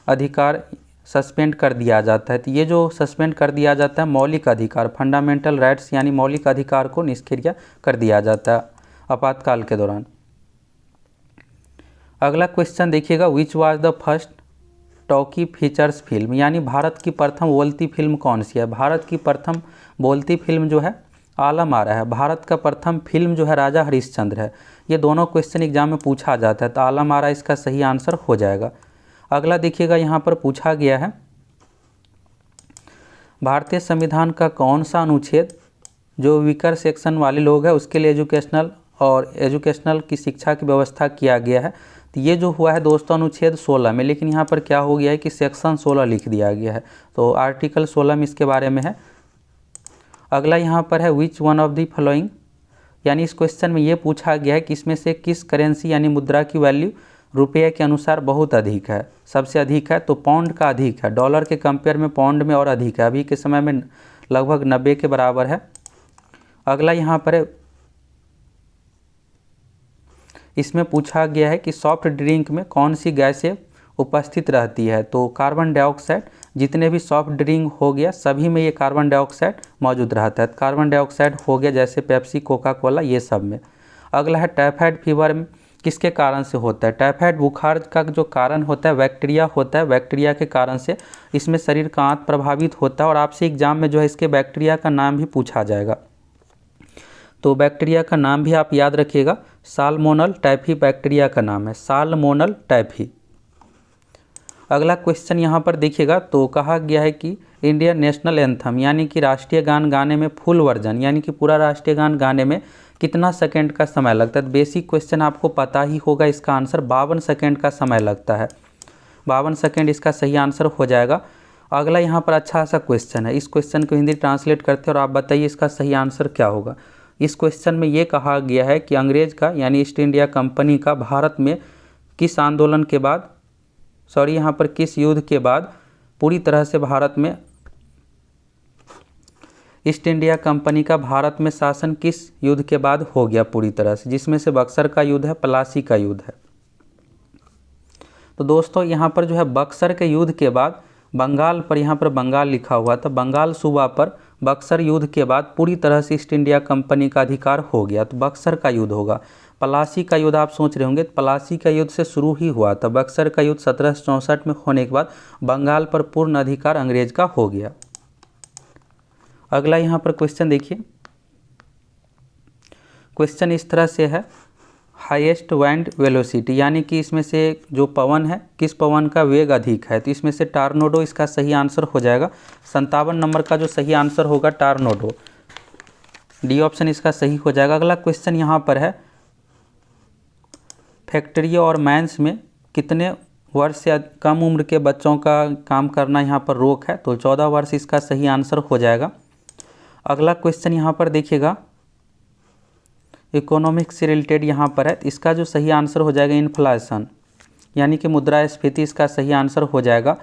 अधिकार सस्पेंड कर दिया जाता है। तो ये जो सस्पेंड कर दिया जाता है मौलिक अधिकार, फंडामेंटल राइट्स यानी मौलिक अधिकार को निष्क्रिय कर दिया जाता है आपातकाल के दौरान। अगला क्वेश्चन देखिएगा which was the first talkie features film यानी भारत की प्रथम बोलती फिल्म कौन सी है। भारत की प्रथम बोलती फिल्म जो है आलम आरा है। भारत का प्रथम फिल्म जो है राजा हरिश्चंद्र है। ये दोनों क्वेश्चन एग्जाम में पूछा जाता है, तो आलम आरा इसका सही आंसर हो जाएगा। अगला देखिएगा यहाँ पर पूछा गया है भारतीय संविधान का कौन सा अनुच्छेद जो वीकर सेक्शन वाले लोग हैं उसके लिए एजुकेशनल की शिक्षा की व्यवस्था किया गया है? तो ये जो हुआ है दोस्तों अनुच्छेद 16 में, लेकिन यहाँ पर क्या हो गया है कि सेक्शन 16 लिख दिया गया है, तो आर्टिकल 16 में इसके बारे में है। अगला यहाँ पर है which one of the following, यानी इस क्वेश्चन में ये पूछा गया है कि इसमें से किस करेंसी यानी मुद्रा की वैल्यू रुपये के अनुसार बहुत अधिक है, सबसे अधिक है? तो पाउंड का अधिक है, डॉलर के कंपेयर में पाउंड में और अधिक है, अभी के समय में लगभग 90 के बराबर है। अगला यहाँ पर है, इसमें पूछा गया है कि सॉफ्ट ड्रिंक में कौन सी गैसें उपस्थित रहती है? तो कार्बन डाइऑक्साइड, जितने भी सॉफ्ट ड्रिंक हो गया सभी में ये कार्बन डाइऑक्साइड मौजूद रहता है। कार्बन डाइऑक्साइड हो गया जैसे पेप्सी, कोका कोला, ये सब में। अगला है टाइफाइड फीवर किसके कारण से होता है? टाइफाइड बुखार का जो कारण होता है बैक्टीरिया होता है, बैक्टीरिया के कारण से इसमें शरीर का आंत प्रभावित होता है, और आपसे एग्जाम में जो है इसके बैक्टीरिया का नाम भी पूछा जाएगा, तो बैक्टीरिया का नाम भी आप याद रखिएगा। साल्मोनल टाइफी बैक्टीरिया का नाम है, साल्मोनल टाइफी। अगला क्वेश्चन यहाँ पर देखिएगा, तो कहा गया है कि इंडियन नेशनल एंथम यानी कि राष्ट्रीय गान गाने में फुल वर्जन यानी कि पूरा राष्ट्रीय गान गाने में कितना सेकंड का समय लगता है? बेसिक क्वेश्चन आपको पता ही होगा, इसका आंसर 52 सेकंड का समय लगता है। 52 सेकंड इसका सही आंसर हो जाएगा। अगला यहाँ पर अच्छा सा क्वेश्चन है, इस क्वेश्चन को हिंदी ट्रांसलेट करते हैं और आप बताइए इसका सही आंसर क्या होगा। इस क्वेश्चन में ये कहा गया है कि अंग्रेज का यानी ईस्ट इंडिया कंपनी का भारत में किस आंदोलन के बाद, यहाँ पर किस युद्ध के बाद पूरी तरह से भारत में ईस्ट इंडिया कंपनी का भारत में शासन किस युद्ध के बाद हो गया पूरी तरह से, जिसमें से बक्सर का युद्ध है, प्लासी का युद्ध है। तो दोस्तों यहाँ पर जो है बक्सर के युद्ध के बाद बंगाल पर, यहाँ पर बंगाल लिखा हुआ था, बंगाल सूबा पर बक्सर युद्ध के बाद पूरी तरह से ईस्ट इंडिया कंपनी का अधिकार हो गया, तो बक्सर का युद्ध होगा। प्लासी का युद्ध आप सोच रहे होंगे, प्लासी का युद्ध से शुरू ही हुआ था, बक्सर का युद्ध 1764 में होने के बाद बंगाल पर पूर्ण अधिकार अंग्रेज का हो गया। अगला यहाँ पर क्वेश्चन देखिए, क्वेश्चन इस तरह से है, हाईएस्ट वाइंड वेलोसिटी यानी कि इसमें से जो पवन है किस पवन का वेग अधिक है? तो इसमें से टार्नोडो इसका सही आंसर हो जाएगा। 57 नंबर का जो सही आंसर होगा टार्नोडो, डी ऑप्शन इसका सही हो जाएगा। अगला क्वेश्चन यहाँ पर है, फैक्ट्री और माइंस में कितने वर्ष से कम उम्र के बच्चों का काम करना यहाँ पर रोक है? तो 14 वर्ष इसका सही आंसर हो जाएगा। अगला क्वेश्चन यहाँ पर देखिएगा, इकोनॉमिक्स से रिलेटेड यहाँ पर है, इसका जो सही आंसर हो जाएगा इन्फ्लेशन यानी कि मुद्रास्फीति, इसका सही आंसर हो जाएगा।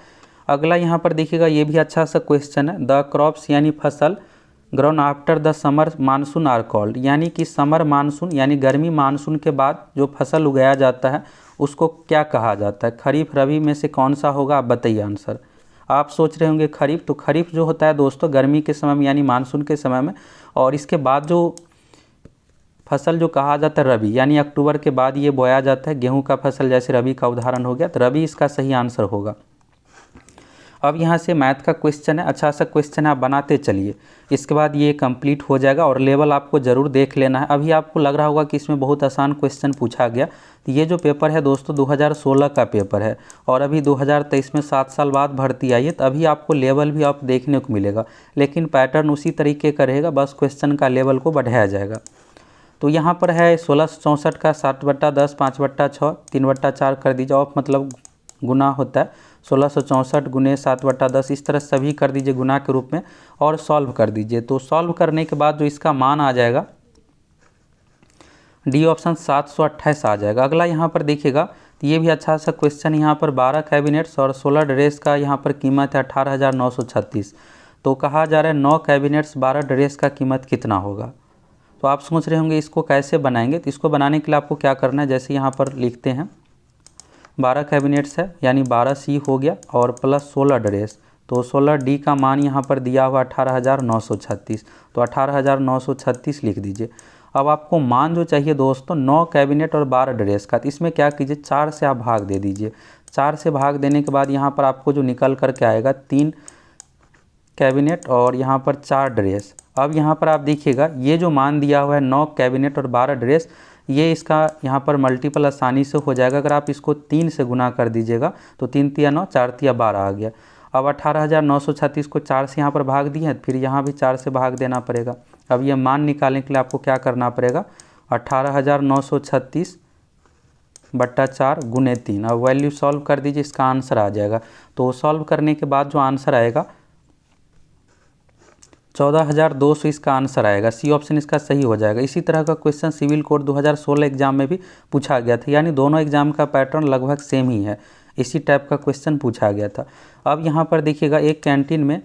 अगला यहाँ पर देखिएगा, ये भी अच्छा सा क्वेश्चन है, द क्रॉप्स यानी फसल grown after the summer monsoon are called, यानी कि समर मानसून यानी गर्मी मानसून के बाद जो फसल उगाया जाता है उसको क्या कहा जाता है? खरीफ रबी में से कौन सा होगा? आप बताइए आंसर। आप सोच रहे होंगे खरीफ, तो खरीफ जो होता है दोस्तों गर्मी के समय में यानी मानसून के समय में, और इसके बाद जो फसल जो कहा जाता है रबी यानी अक्टूबर के बाद ये बोया जाता है, गेहूं का फसल जैसे रबी का उदाहरण हो गया, तो रबी इसका सही आंसर होगा। अब यहाँ से मैथ का क्वेश्चन है, अच्छा सा क्वेश्चन है, आप बनाते चलिए, इसके बाद ये कंप्लीट हो जाएगा और लेवल आपको ज़रूर देख लेना है। अभी आपको लग रहा होगा कि इसमें बहुत आसान क्वेश्चन पूछा गया, तो ये जो पेपर है दोस्तों 2016 का पेपर है और अभी 2023 में 7 साल बाद भर्ती आई है, तो अभी आपको लेवल भी आप देखने को मिलेगा, लेकिन पैटर्न उसी तरीके का रहेगा, बस क्वेश्चन का लेवल को बढ़ाया जाएगा। तो यहाँ पर है 1664 का 7/10 5/6 3/4 कर दीजिए, ऑफ मतलब गुना होता है, 1664 गुने 7/10 इस तरह सभी कर दीजिए गुना के रूप में और सॉल्व कर दीजिए। तो सॉल्व करने के बाद जो इसका मान आ जाएगा डी ऑप्शन 728 आ जाएगा। अगला यहाँ पर देखिएगा, तो ये भी अच्छा सा क्वेश्चन, यहाँ पर 12 कैबिनेट्स और 16 ड्रेस का यहाँ पर कीमत है 18,936। तो कहा जा रहा है 9 कैबिनेट्स 12 ड्रेस का कीमत कितना होगा? तो आप सोच रहे होंगे इसको कैसे बनाएंगे, तो इसको बनाने के लिए आपको क्या करना है, जैसे यहाँ पर लिखते हैं 12 कैबिनेट्स है यानी 12 सी हो गया और प्लस 16 ड्रेस, तो 16 डी का मान यहाँ पर दिया हुआ 18,936, तो 18,936 लिख दीजिए। अब आपको मान जो चाहिए दोस्तों 9 कैबिनेट और 12 ड्रेस का, तो इसमें क्या कीजिए 4 से आप भाग दे दीजिए। 4 से भाग देने के बाद यहाँ पर आपको जो निकल कर के आएगा 3 कैबिनेट और यहाँ पर 4 ड्रेस। अब यहाँ पर आप देखिएगा ये जो मान दिया हुआ है 9 कैबिनेट और 12 ड्रेस, ये इसका यहाँ पर मल्टीपल आसानी से हो जाएगा। अगर आप इसको 3 से गुना कर दीजिएगा तो 3 तिया 9 4 तिया 12 आ गया। अब 18,936 को 4 से यहाँ पर भाग दिए, फिर यहाँ भी 4 से भाग देना पड़ेगा। अब ये मान निकालने के लिए आपको क्या करना पड़ेगा, 18,936 बट्टा 4 गुने 3। अब वैल्यू सॉल्व कर दीजिए, इसका आंसर आ जाएगा। तो सॉल्व करने के बाद जो आंसर आएगा 14,200 इसका आंसर आएगा। सी ऑप्शन इसका सही हो जाएगा। इसी तरह का क्वेश्चन सिविल कोड 2016 एग्जाम में भी पूछा गया था, यानी दोनों एग्जाम का पैटर्न लगभग सेम ही है। इसी टाइप का क्वेश्चन पूछा गया था। अब यहाँ पर देखिएगा, एक कैंटीन में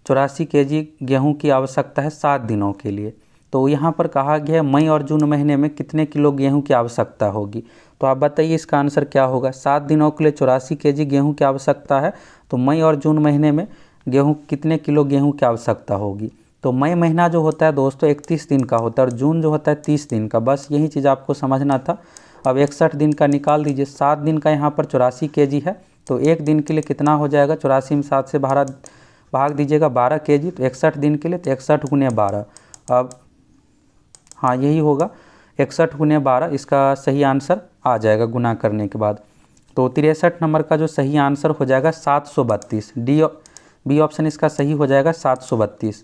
84 kg गेहूँ की आवश्यकता है 7 दिनों के लिए। तो यहाँ पर कहा गया है मई और जून महीने में कितने किलो गेहूँ की आवश्यकता होगी। तो आप बताइए इसका आंसर क्या होगा। 7 दिनों के लिए 84 kg गेहूँ की आवश्यकता है, तो मई और जून महीने में गेहूँ कितने किलो गेहूँ की आवश्यकता होगी। तो मई महीना जो होता है दोस्तों 31 दिन का होता है, और जून जो होता है 30 दिन का। बस यही चीज़ आपको समझना था। अब 61 दिन का निकाल दीजिए। 7 दिन का यहाँ पर 84 kg है, तो एक दिन के लिए कितना हो जाएगा, 84 में 7 से भाग दीजिएगा 12 kg। तो 61 दिन के लिए तो 61 गुने 12। अब हाँ यही होगा, 61 गुने 12 इसका सही आंसर आ जाएगा गुना करने के बाद। तो 63 नंबर का जो सही आंसर हो जाएगा 732। बी ऑप्शन इसका सही हो जाएगा 732।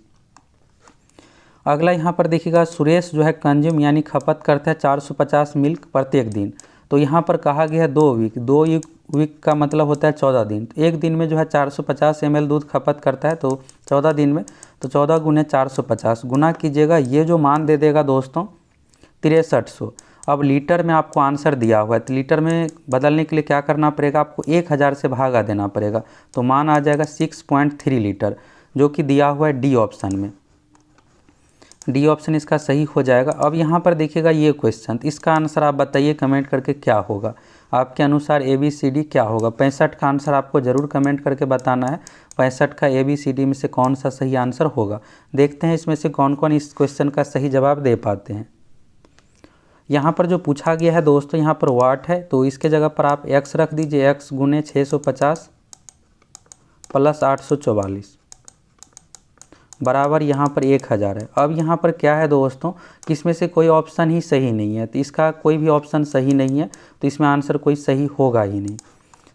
अगला यहाँ पर देखिएगा, सुरेश जो है कंज्यूम यानी खपत करता है 450 मिल्क प्रत्येक दिन। तो यहाँ पर कहा गया है 2 वीक। 2 वीक का मतलब होता है 14 दिन। तो एक दिन में जो है 450 ml दूध खपत करता है, तो 14 दिन में तो 14 गुने 450 गुना कीजिएगा। ये जो मान दे देगा दोस्तों 6300। अब लीटर में आपको आंसर दिया हुआ है, तो लीटर में बदलने के लिए क्या करना पड़ेगा, आपको 1000 से भागा देना पड़ेगा। तो मान आ जाएगा 6.3 लीटर, जो कि दिया हुआ है डी ऑप्शन में। डी ऑप्शन इसका सही हो जाएगा। अब यहाँ पर देखिएगा ये क्वेश्चन, इसका आंसर आप बताइए कमेंट करके क्या होगा। आपके अनुसार ABCD क्या होगा। 65 का आंसर आपको ज़रूर कमेंट करके बताना है। 65 का ABCD में से कौन सा सही आंसर होगा। देखते हैं इसमें से कौन कौन इस क्वेश्चन का सही जवाब दे पाते हैं। यहाँ पर जो पूछा गया है दोस्तों, यहाँ पर वाट है, तो इसके जगह पर आप x रख दीजिए। x गुने 650 प्लस 844 बराबर यहाँ पर 1000 है। अब यहाँ पर क्या है दोस्तों, कि इसमें से कोई ऑप्शन ही सही नहीं है, तो इसका कोई भी ऑप्शन सही नहीं है, तो इसमें आंसर कोई सही होगा ही नहीं।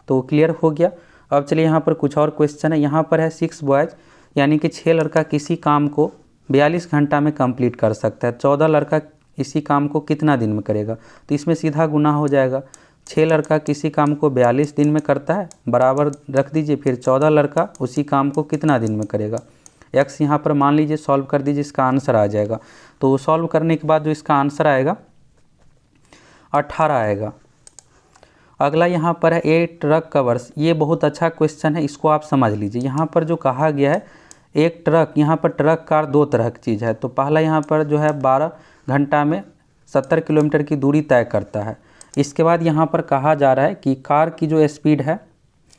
तो क्लियर हो गया। अब चलिए यहाँ पर कुछ और क्वेश्चन है। यहाँ पर है 6 बॉयज़, यानी कि 6 लड़का किसी काम को 42 घंटा में कंप्लीट कर सकता है। 14 लड़का इसी काम को कितना दिन में करेगा। तो इसमें सीधा गुना हो जाएगा। 6 लड़का किसी काम को 42 दिन में करता है, बराबर रख दीजिए, फिर 14 लड़का उसी काम को कितना दिन में करेगा। x यहाँ पर मान लीजिए, सॉल्व कर दीजिए, इसका आंसर आ जाएगा। तो सॉल्व करने के बाद जो इसका आंसर आएगा 18 आएगा। अगला यहाँ पर है 8 ट्रक कवर्स। ये बहुत अच्छा क्वेश्चन है, इसको आप समझ लीजिए। यहाँ पर जो कहा गया है एक ट्रक, यहाँ पर ट्रक कार दो तरह की चीज़ है। तो पहला यहाँ पर जो है 12 घंटा में 70 किलोमीटर की दूरी तय करता है। इसके बाद यहाँ पर कहा जा रहा है कि कार की जो स्पीड है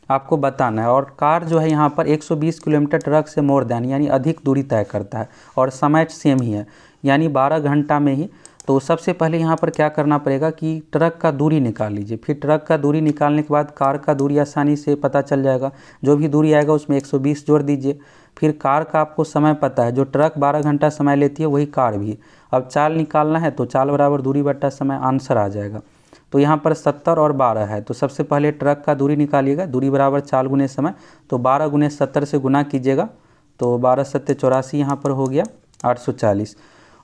आपको बताना है, और कार जो है यहाँ पर 120 किलोमीटर ट्रक से मोर देन यानी अधिक दूरी तय करता है, और समय सेम ही है यानी 12 घंटा में ही। तो सबसे पहले यहाँ पर क्या करना पड़ेगा कि ट्रक का दूरी निकाल लीजिए। फिर ट्रक का दूरी निकालने के बाद कार का दूरी आसानी से पता चल जाएगा। जो भी दूरी आएगा उसमें 120 जोड़ दीजिए। फिर कार का आपको समय पता है, जो ट्रक 12 घंटा समय लेती है वही कार भी। अब चाल निकालना है, तो चाल बराबर दूरी बट्टा समय, आंसर आ जाएगा। तो यहाँ पर 70 और 12 है, तो सबसे पहले ट्रक का दूरी निकालिएगा। दूरी बराबर चाल गुने समय, तो 12 गुने 70 से गुना कीजिएगा, तो 12 सत्ते 84 यहाँ पर हो गया 840।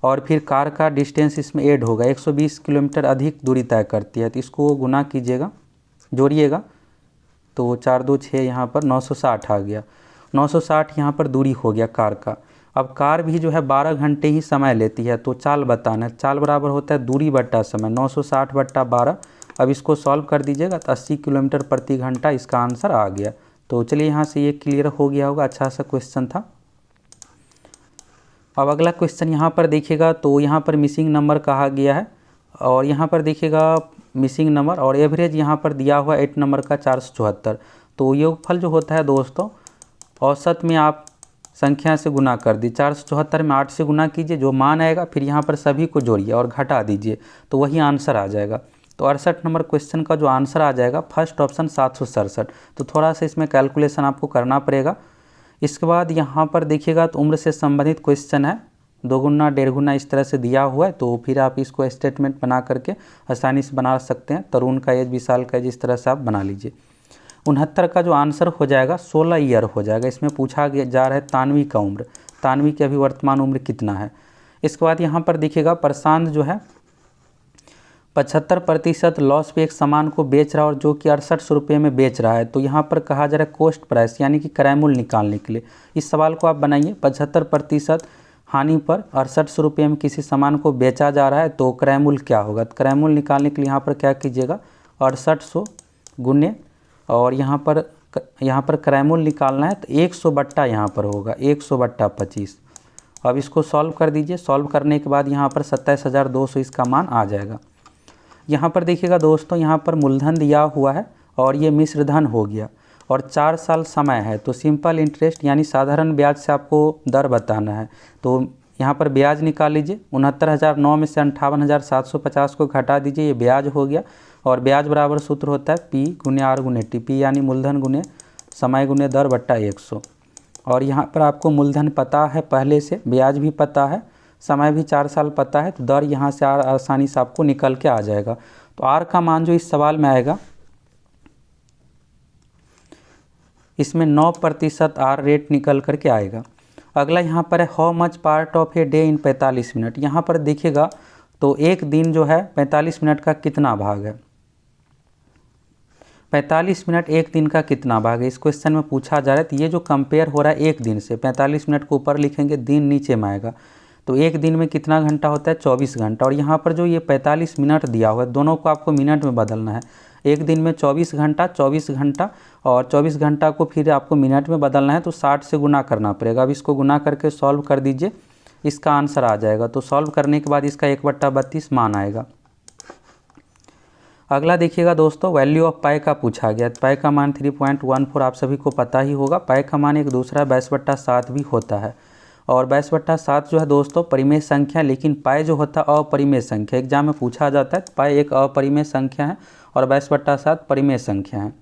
और फिर कार का डिस्टेंस इसमें ऐड होगा, 120 किलोमीटर अधिक दूरी तय करती है, तो इसको गुना कीजिएगा, जोड़िएगा, तो 4 2 6 यहाँ पर 960 आ गया। 960 यहाँ पर दूरी हो गया कार का। अब कार भी जो है 12 घंटे ही समय लेती है, तो चाल बताना है। चाल बराबर होता है दूरी बट्टा समय, 960 बट्टा 12। अब इसको सॉल्व कर दीजिएगा, तो 80 किलोमीटर प्रति घंटा इसका आंसर आ गया। तो चलिए यहाँ से ये क्लियर हो गया होगा। अच्छा सा क्वेश्चन था। अब अगला क्वेश्चन यहाँ पर देखिएगा, तो यहाँ पर मिसिंग नंबर कहा गया है, और यहाँ पर देखिएगा मिसिंग नंबर और एवरेज यहाँ पर दिया हुआ 8 नंबर का 474। तो योगफल जो होता है दोस्तों, औसत में आप संख्या से गुना कर दी। 474 में 8 से गुना कीजिए, जो मान आएगा फिर यहाँ पर सभी को जोड़िए और घटा दीजिए, तो वही आंसर आ जाएगा। तो 68 नंबर क्वेश्चन का जो आंसर आ जाएगा फर्स्ट ऑप्शन 767। तो थोड़ा सा इसमें कैलकुलेशन आपको करना पड़ेगा। इसके बाद यहाँ पर देखिएगा, तो उम्र से संबंधित क्वेश्चन है, 2 गुना 1.5 गुना इस तरह से दिया हुआ है। तो फिर आप इसको स्टेटमेंट बना करके आसानी से बना सकते हैं। तरुण का एज, विशाल का एज, इस तरह से आप बना लीजिए। 69 का जो आंसर हो जाएगा 16 ईयर हो जाएगा। इसमें पूछा जा रहा है तानवी का उम्र, तानवी की अभी वर्तमान उम्र कितना है। इसके बाद यहाँ पर देखिएगा प्रशांत जो है 75% लॉस पे एक सामान को बेच रहा है और जो कि 68 रुपये में बेच रहा है। तो यहाँ पर कहा जा रहा है कॉस्ट प्राइस यानी कि क्रय मूल्य निकालने के लिए। इस सवाल को आप बनाइए, 75% हानि पर 68 रुपये में किसी सामान को बेचा जा रहा है तो क्रय मूल्य क्या होगा। तो क्रय मूल्य निकालने के लिए यहाँ पर क्या कीजिएगा, 6800 गुने और यहाँ पर क्रय मूल्य निकालना है तो 100 बट्टा यहाँ पर होगा 100 बट्टा 25। अब इसको सॉल्व कर दीजिए। सॉल्व करने के बाद यहाँ पर 27,200 इसका मान आ जाएगा। यहाँ पर देखिएगा दोस्तों, यहाँ पर मूलधन दिया हुआ है और ये मिश्र धन हो गया और 4 साल समय है। तो सिंपल इंटरेस्ट यानी साधारण ब्याज से आपको दर बताना है। तो यहाँ पर ब्याज निकाल लीजिए। 69,009 में से 58,750 को घटा दीजिए, ये ब्याज हो गया। और ब्याज बराबर सूत्र होता है P गुने R गुने T, P यानी मूलधन गुने समय गुने दर बट्टा 100। और यहाँ पर आपको मूलधन पता है पहले से, ब्याज भी पता है, समय भी 4 साल पता है, तो दर यहाँ से आसानी से आपको निकल के आ जाएगा। तो R का मान जो इस सवाल में आएगा, इसमें 9% R रेट निकल करके आएगा। अगला यहाँ पर है how much part of a day in 45 minute. यहाँ पर देखिएगा तो एक दिन जो है 45 मिनट का कितना भाग है, 45 मिनट एक दिन का कितना भाग है, इस क्वेश्चन में पूछा जा रहा है। तो ये जो कंपेयर हो रहा है एक दिन से, 45 मिनट को ऊपर लिखेंगे, दिन नीचे में आएगा। तो एक दिन में कितना घंटा होता है, 24 घंटा। और यहाँ पर जो ये 45 मिनट दिया हुआ है, दोनों को आपको मिनट में बदलना है। एक दिन में 24 घंटा, 24 घंटा और 24 घंटा को फिर आपको मिनट में बदलना है, तो 60 से गुना करना पड़ेगा। अब इसको गुना करके सॉल्व कर दीजिए, इसका आंसर आ जाएगा। तो सॉल्व करने के बाद इसका 1/32 मान आएगा। अगला देखिएगा दोस्तों, वैल्यू ऑफ पाई का पूछा गया। पाई का मान 3.14 आप सभी को पता ही होगा। पाई का मान एक दूसरा 22/7 भी होता है। और 22/7 जो है दोस्तों परिमेय संख्या, लेकिन पाई जो होता है अपरिमेय संख्या। एग्जाम में पूछा जाता है पाई एक अपरिमेय संख्या है और 22/7 परिमेय संख्या है।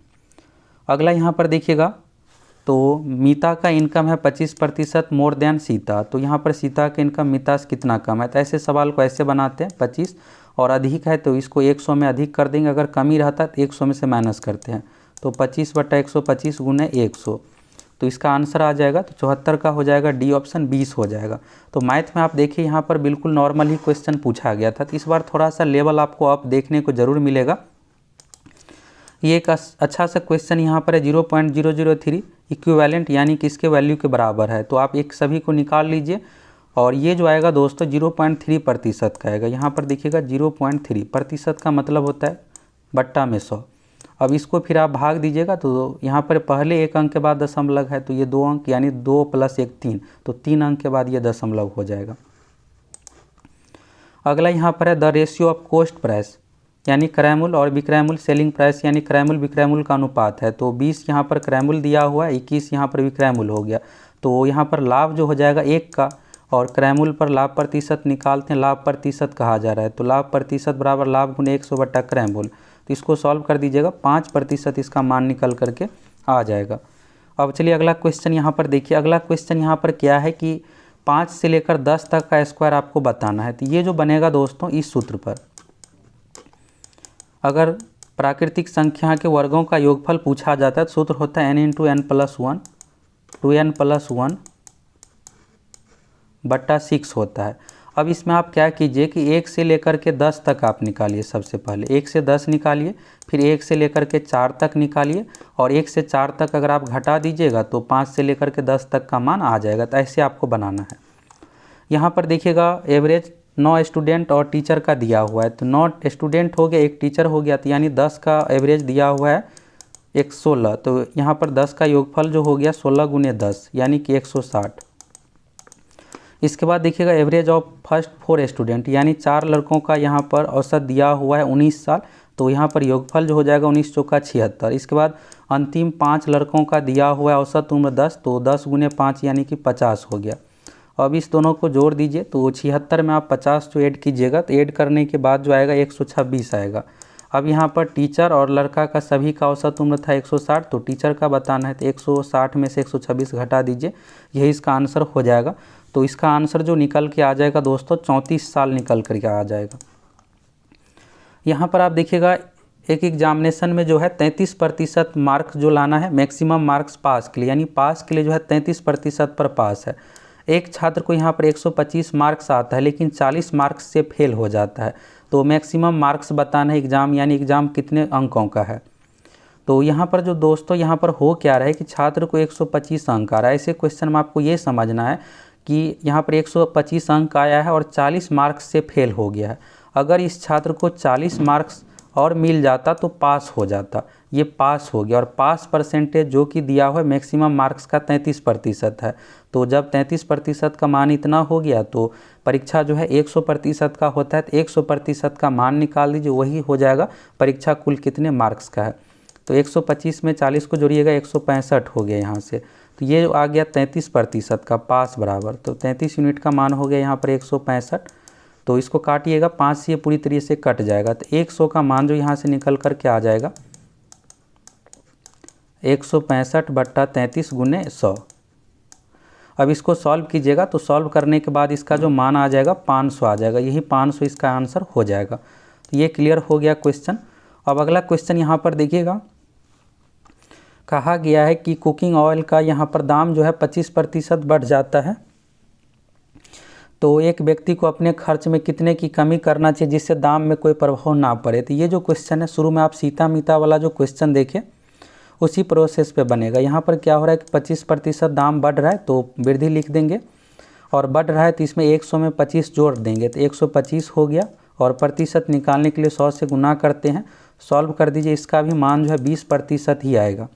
अगला यहाँ पर देखिएगा तो मीता का इनकम है 25% मोर देन सीता। तो यहाँ पर सीता का इनकम मीता से कितना कम है। तो ऐसे सवाल को ऐसे बनाते हैं, 25 और अधिक है तो इसको 100 में अधिक कर देंगे, अगर कमी रहता है तो 100 में से माइनस करते हैं। तो 25/125 गुने 100, तो इसका आंसर आ जाएगा तो 74 का हो जाएगा, डी ऑप्शन 20 हो जाएगा। तो मैथ में आप देखिए यहाँ पर बिल्कुल नॉर्मल ही क्वेश्चन पूछा गया था। तो इस बार थोड़ा सा लेवल आपको अप देखने को ज़रूर मिलेगा। ये एक अच्छा सा क्वेश्चन यहाँ पर है 0.003 इक्विवेलेंट यानी कि इसके वैल्यू के बराबर है। तो आप एक सभी को निकाल लीजिए और ये जो आएगा दोस्तों 0.3% का आएगा। यहाँ पर देखिएगा 0.3% का मतलब होता है बट्टा में 100। अब इसको फिर आप भाग दीजिएगा तो यहाँ पर पहले एक अंक के बाद दशमलव है तो ये 2 अंक यानी 2 + 1 3, तो 3 अंक के बाद ये दशमलव हो जाएगा। अगला यहाँ पर है the ratio of cost price यानी क्रय मूल्य और विक्रय मूल्य सेलिंग प्राइस यानी क्रय मूल्य विक्रय मूल्य का अनुपात है। तो 20 यहाँ पर क्रय मूल्य दिया हुआ है, 21 यहाँ पर विक्रय मूल्य हो गया। तो यहाँ पर लाभ जो हो जाएगा 1 का और क्रय मूल्य पर लाभ प्रतिशत निकालते हैं, लाभ प्रतिशत कहा जा रहा है। तो लाभ प्रतिशत बराबर लाभ गुने 100 बट्टा क्रय मूल्य। तो इसको सॉल्व कर दीजिएगा, 5% इसका मान निकल करके आ जाएगा। अब चलिए अगला क्वेश्चन यहाँ पर देखिए। अगला क्वेश्चन यहाँ पर क्या है कि 5 से लेकर 10 तक का स्क्वायर आपको बताना है। तो ये जो बनेगा दोस्तों इस सूत्र पर, अगर प्राकृतिक संख्या के वर्गों का योगफल पूछा जाता है तो सूत्र होता है n × n+1 2n + 1 बट्टा 6 होता है। अब इसमें आप क्या कीजिए कि 1 से लेकर के 10 तक आप निकालिए। सबसे पहले 1 से 10 निकालिए, फिर 1 से लेकर के 4 तक निकालिए और 1 से 4 तक अगर आप घटा दीजिएगा तो 5 से लेकर के 10 तक का मान आ जाएगा। तो ऐसे आपको बनाना है। यहाँ पर देखिएगा एवरेज 9 स्टूडेंट और टीचर का दिया हुआ है। तो 9 स्टूडेंट हो गया, 1 टीचर हो गया, तो यानी 10 का एवरेज दिया हुआ है 116। तो यहाँ पर 10 का योगफल जो हो गया 16 गुने 10 यानी कि 160। इसके बाद देखिएगा एवरेज ऑफ फर्स्ट 4 स्टूडेंट यानी 4 लड़कों का यहाँ पर औसत दिया हुआ है 19 साल। तो यहाँ पर योगफल जो हो जाएगा 19 चौका 76। इसके बाद अंतिम 5 लड़कों का दिया हुआ है औसत उम्र 10, तो 10 गुने 5 यानी कि 50 हो गया। अब इस दोनों को जोड़ दीजिए तो 76 में आप 50 जो ऐड कीजिएगा तो ऐड करने के बाद जो आएगा 126 आएगा। अब यहाँ पर टीचर और लड़का का सभी का औसत उम्र था 160, तो टीचर का बताना है तो 160 में से 126 घटा दीजिए, यही इसका आंसर हो जाएगा। तो इसका आंसर जो निकल के आ जाएगा दोस्तों 34 साल निकल कर के आ जाएगा। यहाँ पर आप देखिएगा एक एग्जामिनेशन में जो है 33% मार्क्स जो लाना है मैक्सिमम मार्क्स पास के लिए, यानी पास के लिए जो है 33% पर पास है। एक छात्र को यहाँ पर 125 मार्क्स आता है लेकिन 40 मार्क्स से फेल हो जाता है, तो मैक्सिमम मार्क्स बताना है एग्ज़ाम, यानी एग्ज़ाम कितने अंकों का है। तो यहाँ पर जो दोस्तों यहाँ पर हो क्या रहा है कि छात्र को 125 अंक आ रहा है। ऐसे क्वेश्चन में आपको ये समझना है कि यहाँ पर 125 अंक आया है और 40 मार्क्स से फेल हो गया है। अगर इस छात्र को 40 मार्क्स और मिल जाता तो पास हो जाता, ये पास हो गया। और पास परसेंटेज जो कि दिया हुआ है मैक्सिमम मार्क्स का 33% है। तो जब 33% का मान इतना हो गया तो परीक्षा जो है 100% का होता है, तो 100% का मान निकाल दीजिए, वही हो जाएगा परीक्षा कुल कितने मार्क्स का है। तो 125 में 40 को जोड़िएगा 165 हो गया यहाँ से, तो ये आ गया 33% का पास बराबर। तो 33 यूनिट का मान हो गया यहाँ पर 165। तो इसको काटिएगा, 5 से ये पूरी तरीके से कट जाएगा, तो 100 का मान जो यहाँ से निकल कर के आ जाएगा 165/33 गुने 100। अब इसको सॉल्व कीजिएगा, तो सॉल्व करने के बाद इसका जो मान आ जाएगा 500 आ जाएगा, यही 500 इसका आंसर हो जाएगा। तो ये क्लियर हो गया क्वेश्चन। अब अगला क्वेश्चन यहाँ पर देखिएगा, कहा गया है कि कुकिंग ऑयल का यहाँ पर दाम जो है 25% बढ़ जाता है, तो एक व्यक्ति को अपने खर्च में कितने की कमी करना चाहिए जिससे दाम में कोई प्रभाव ना पड़े। तो ये जो क्वेश्चन है, शुरू में आप सीता मीता वाला जो क्वेश्चन देखें उसी प्रोसेस पे बनेगा। यहाँ पर क्या हो रहा है कि 25% दाम बढ़ रहा है तो वृद्धि लिख देंगे, और बढ़ रहा है तो इसमें 100 में 25 जोड़ देंगे, तो 125 हो गया। और प्रतिशत निकालने के लिए 100 से गुना करते हैं, सॉल्व कर दीजिए, इसका भी मान जो है 20% ही आएगा।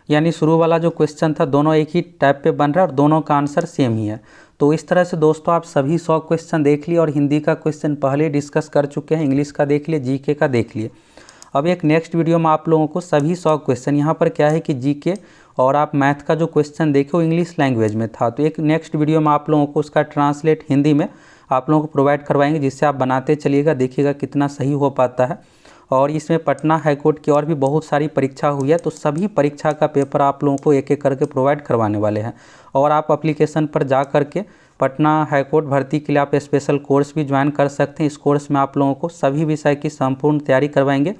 यानी शुरू वाला जो क्वेश्चन था दोनों एक ही टाइप पे बन रहा है और दोनों का आंसर सेम ही है। तो इस तरह से दोस्तों आप सभी 100 क्वेश्चन देख लिए, और हिंदी का क्वेश्चन पहले डिस्कस कर चुके हैं, इंग्लिश का देख लिए, जीके का देख लिए। अब एक नेक्स्ट वीडियो में आप लोगों को सभी 100 क्वेश्चन, यहाँ पर क्या है कि जीके और आप मैथ का जो क्वेश्चन देखे वो इंग्लिश लैंग्वेज में था, तो एक नेक्स्ट वीडियो में आप लोगों को उसका ट्रांसलेट हिंदी में आप लोगों को प्रोवाइड करवाएंगे, जिससे आप बनाते चलिएगा, देखिएगा कितना सही हो पाता है। और इसमें पटना हाईकोर्ट की और भी बहुत सारी परीक्षा हुई है, तो सभी परीक्षा का पेपर आप लोगों को एक एक करके प्रोवाइड करवाने वाले हैं। और आप एप्लीकेशन पर जा करके पटना हाईकोर्ट भर्ती के लिए आप स्पेशल कोर्स भी ज्वाइन कर सकते हैं। इस कोर्स में आप लोगों को सभी विषय की संपूर्ण तैयारी करवाएंगे,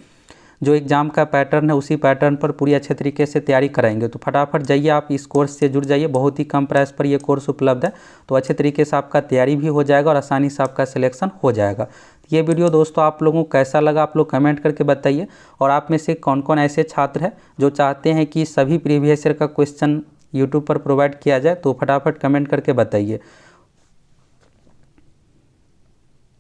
जो एग्ज़ाम का पैटर्न है उसी पैटर्न पर पूरी अच्छे तरीके से तैयारी कराएंगे। तो फटाफट जाइए, आप इस कोर्स से जुड़ जाइए, बहुत ही कम प्राइस पर ये कोर्स उपलब्ध है। तो अच्छे तरीके से आपका तैयारी भी हो जाएगा और आसानी से आपका सिलेक्शन हो जाएगा। ये वीडियो दोस्तों आप लोगों को कैसा लगा आप लोग कमेंट करके बताइए। और आप में से कौन कौन ऐसे छात्र हैं जो चाहते हैं कि सभी प्रीवियस ईयर का क्वेश्चन यूट्यूब पर प्रोवाइड किया जाए, तो फटाफट कमेंट करके बताइए।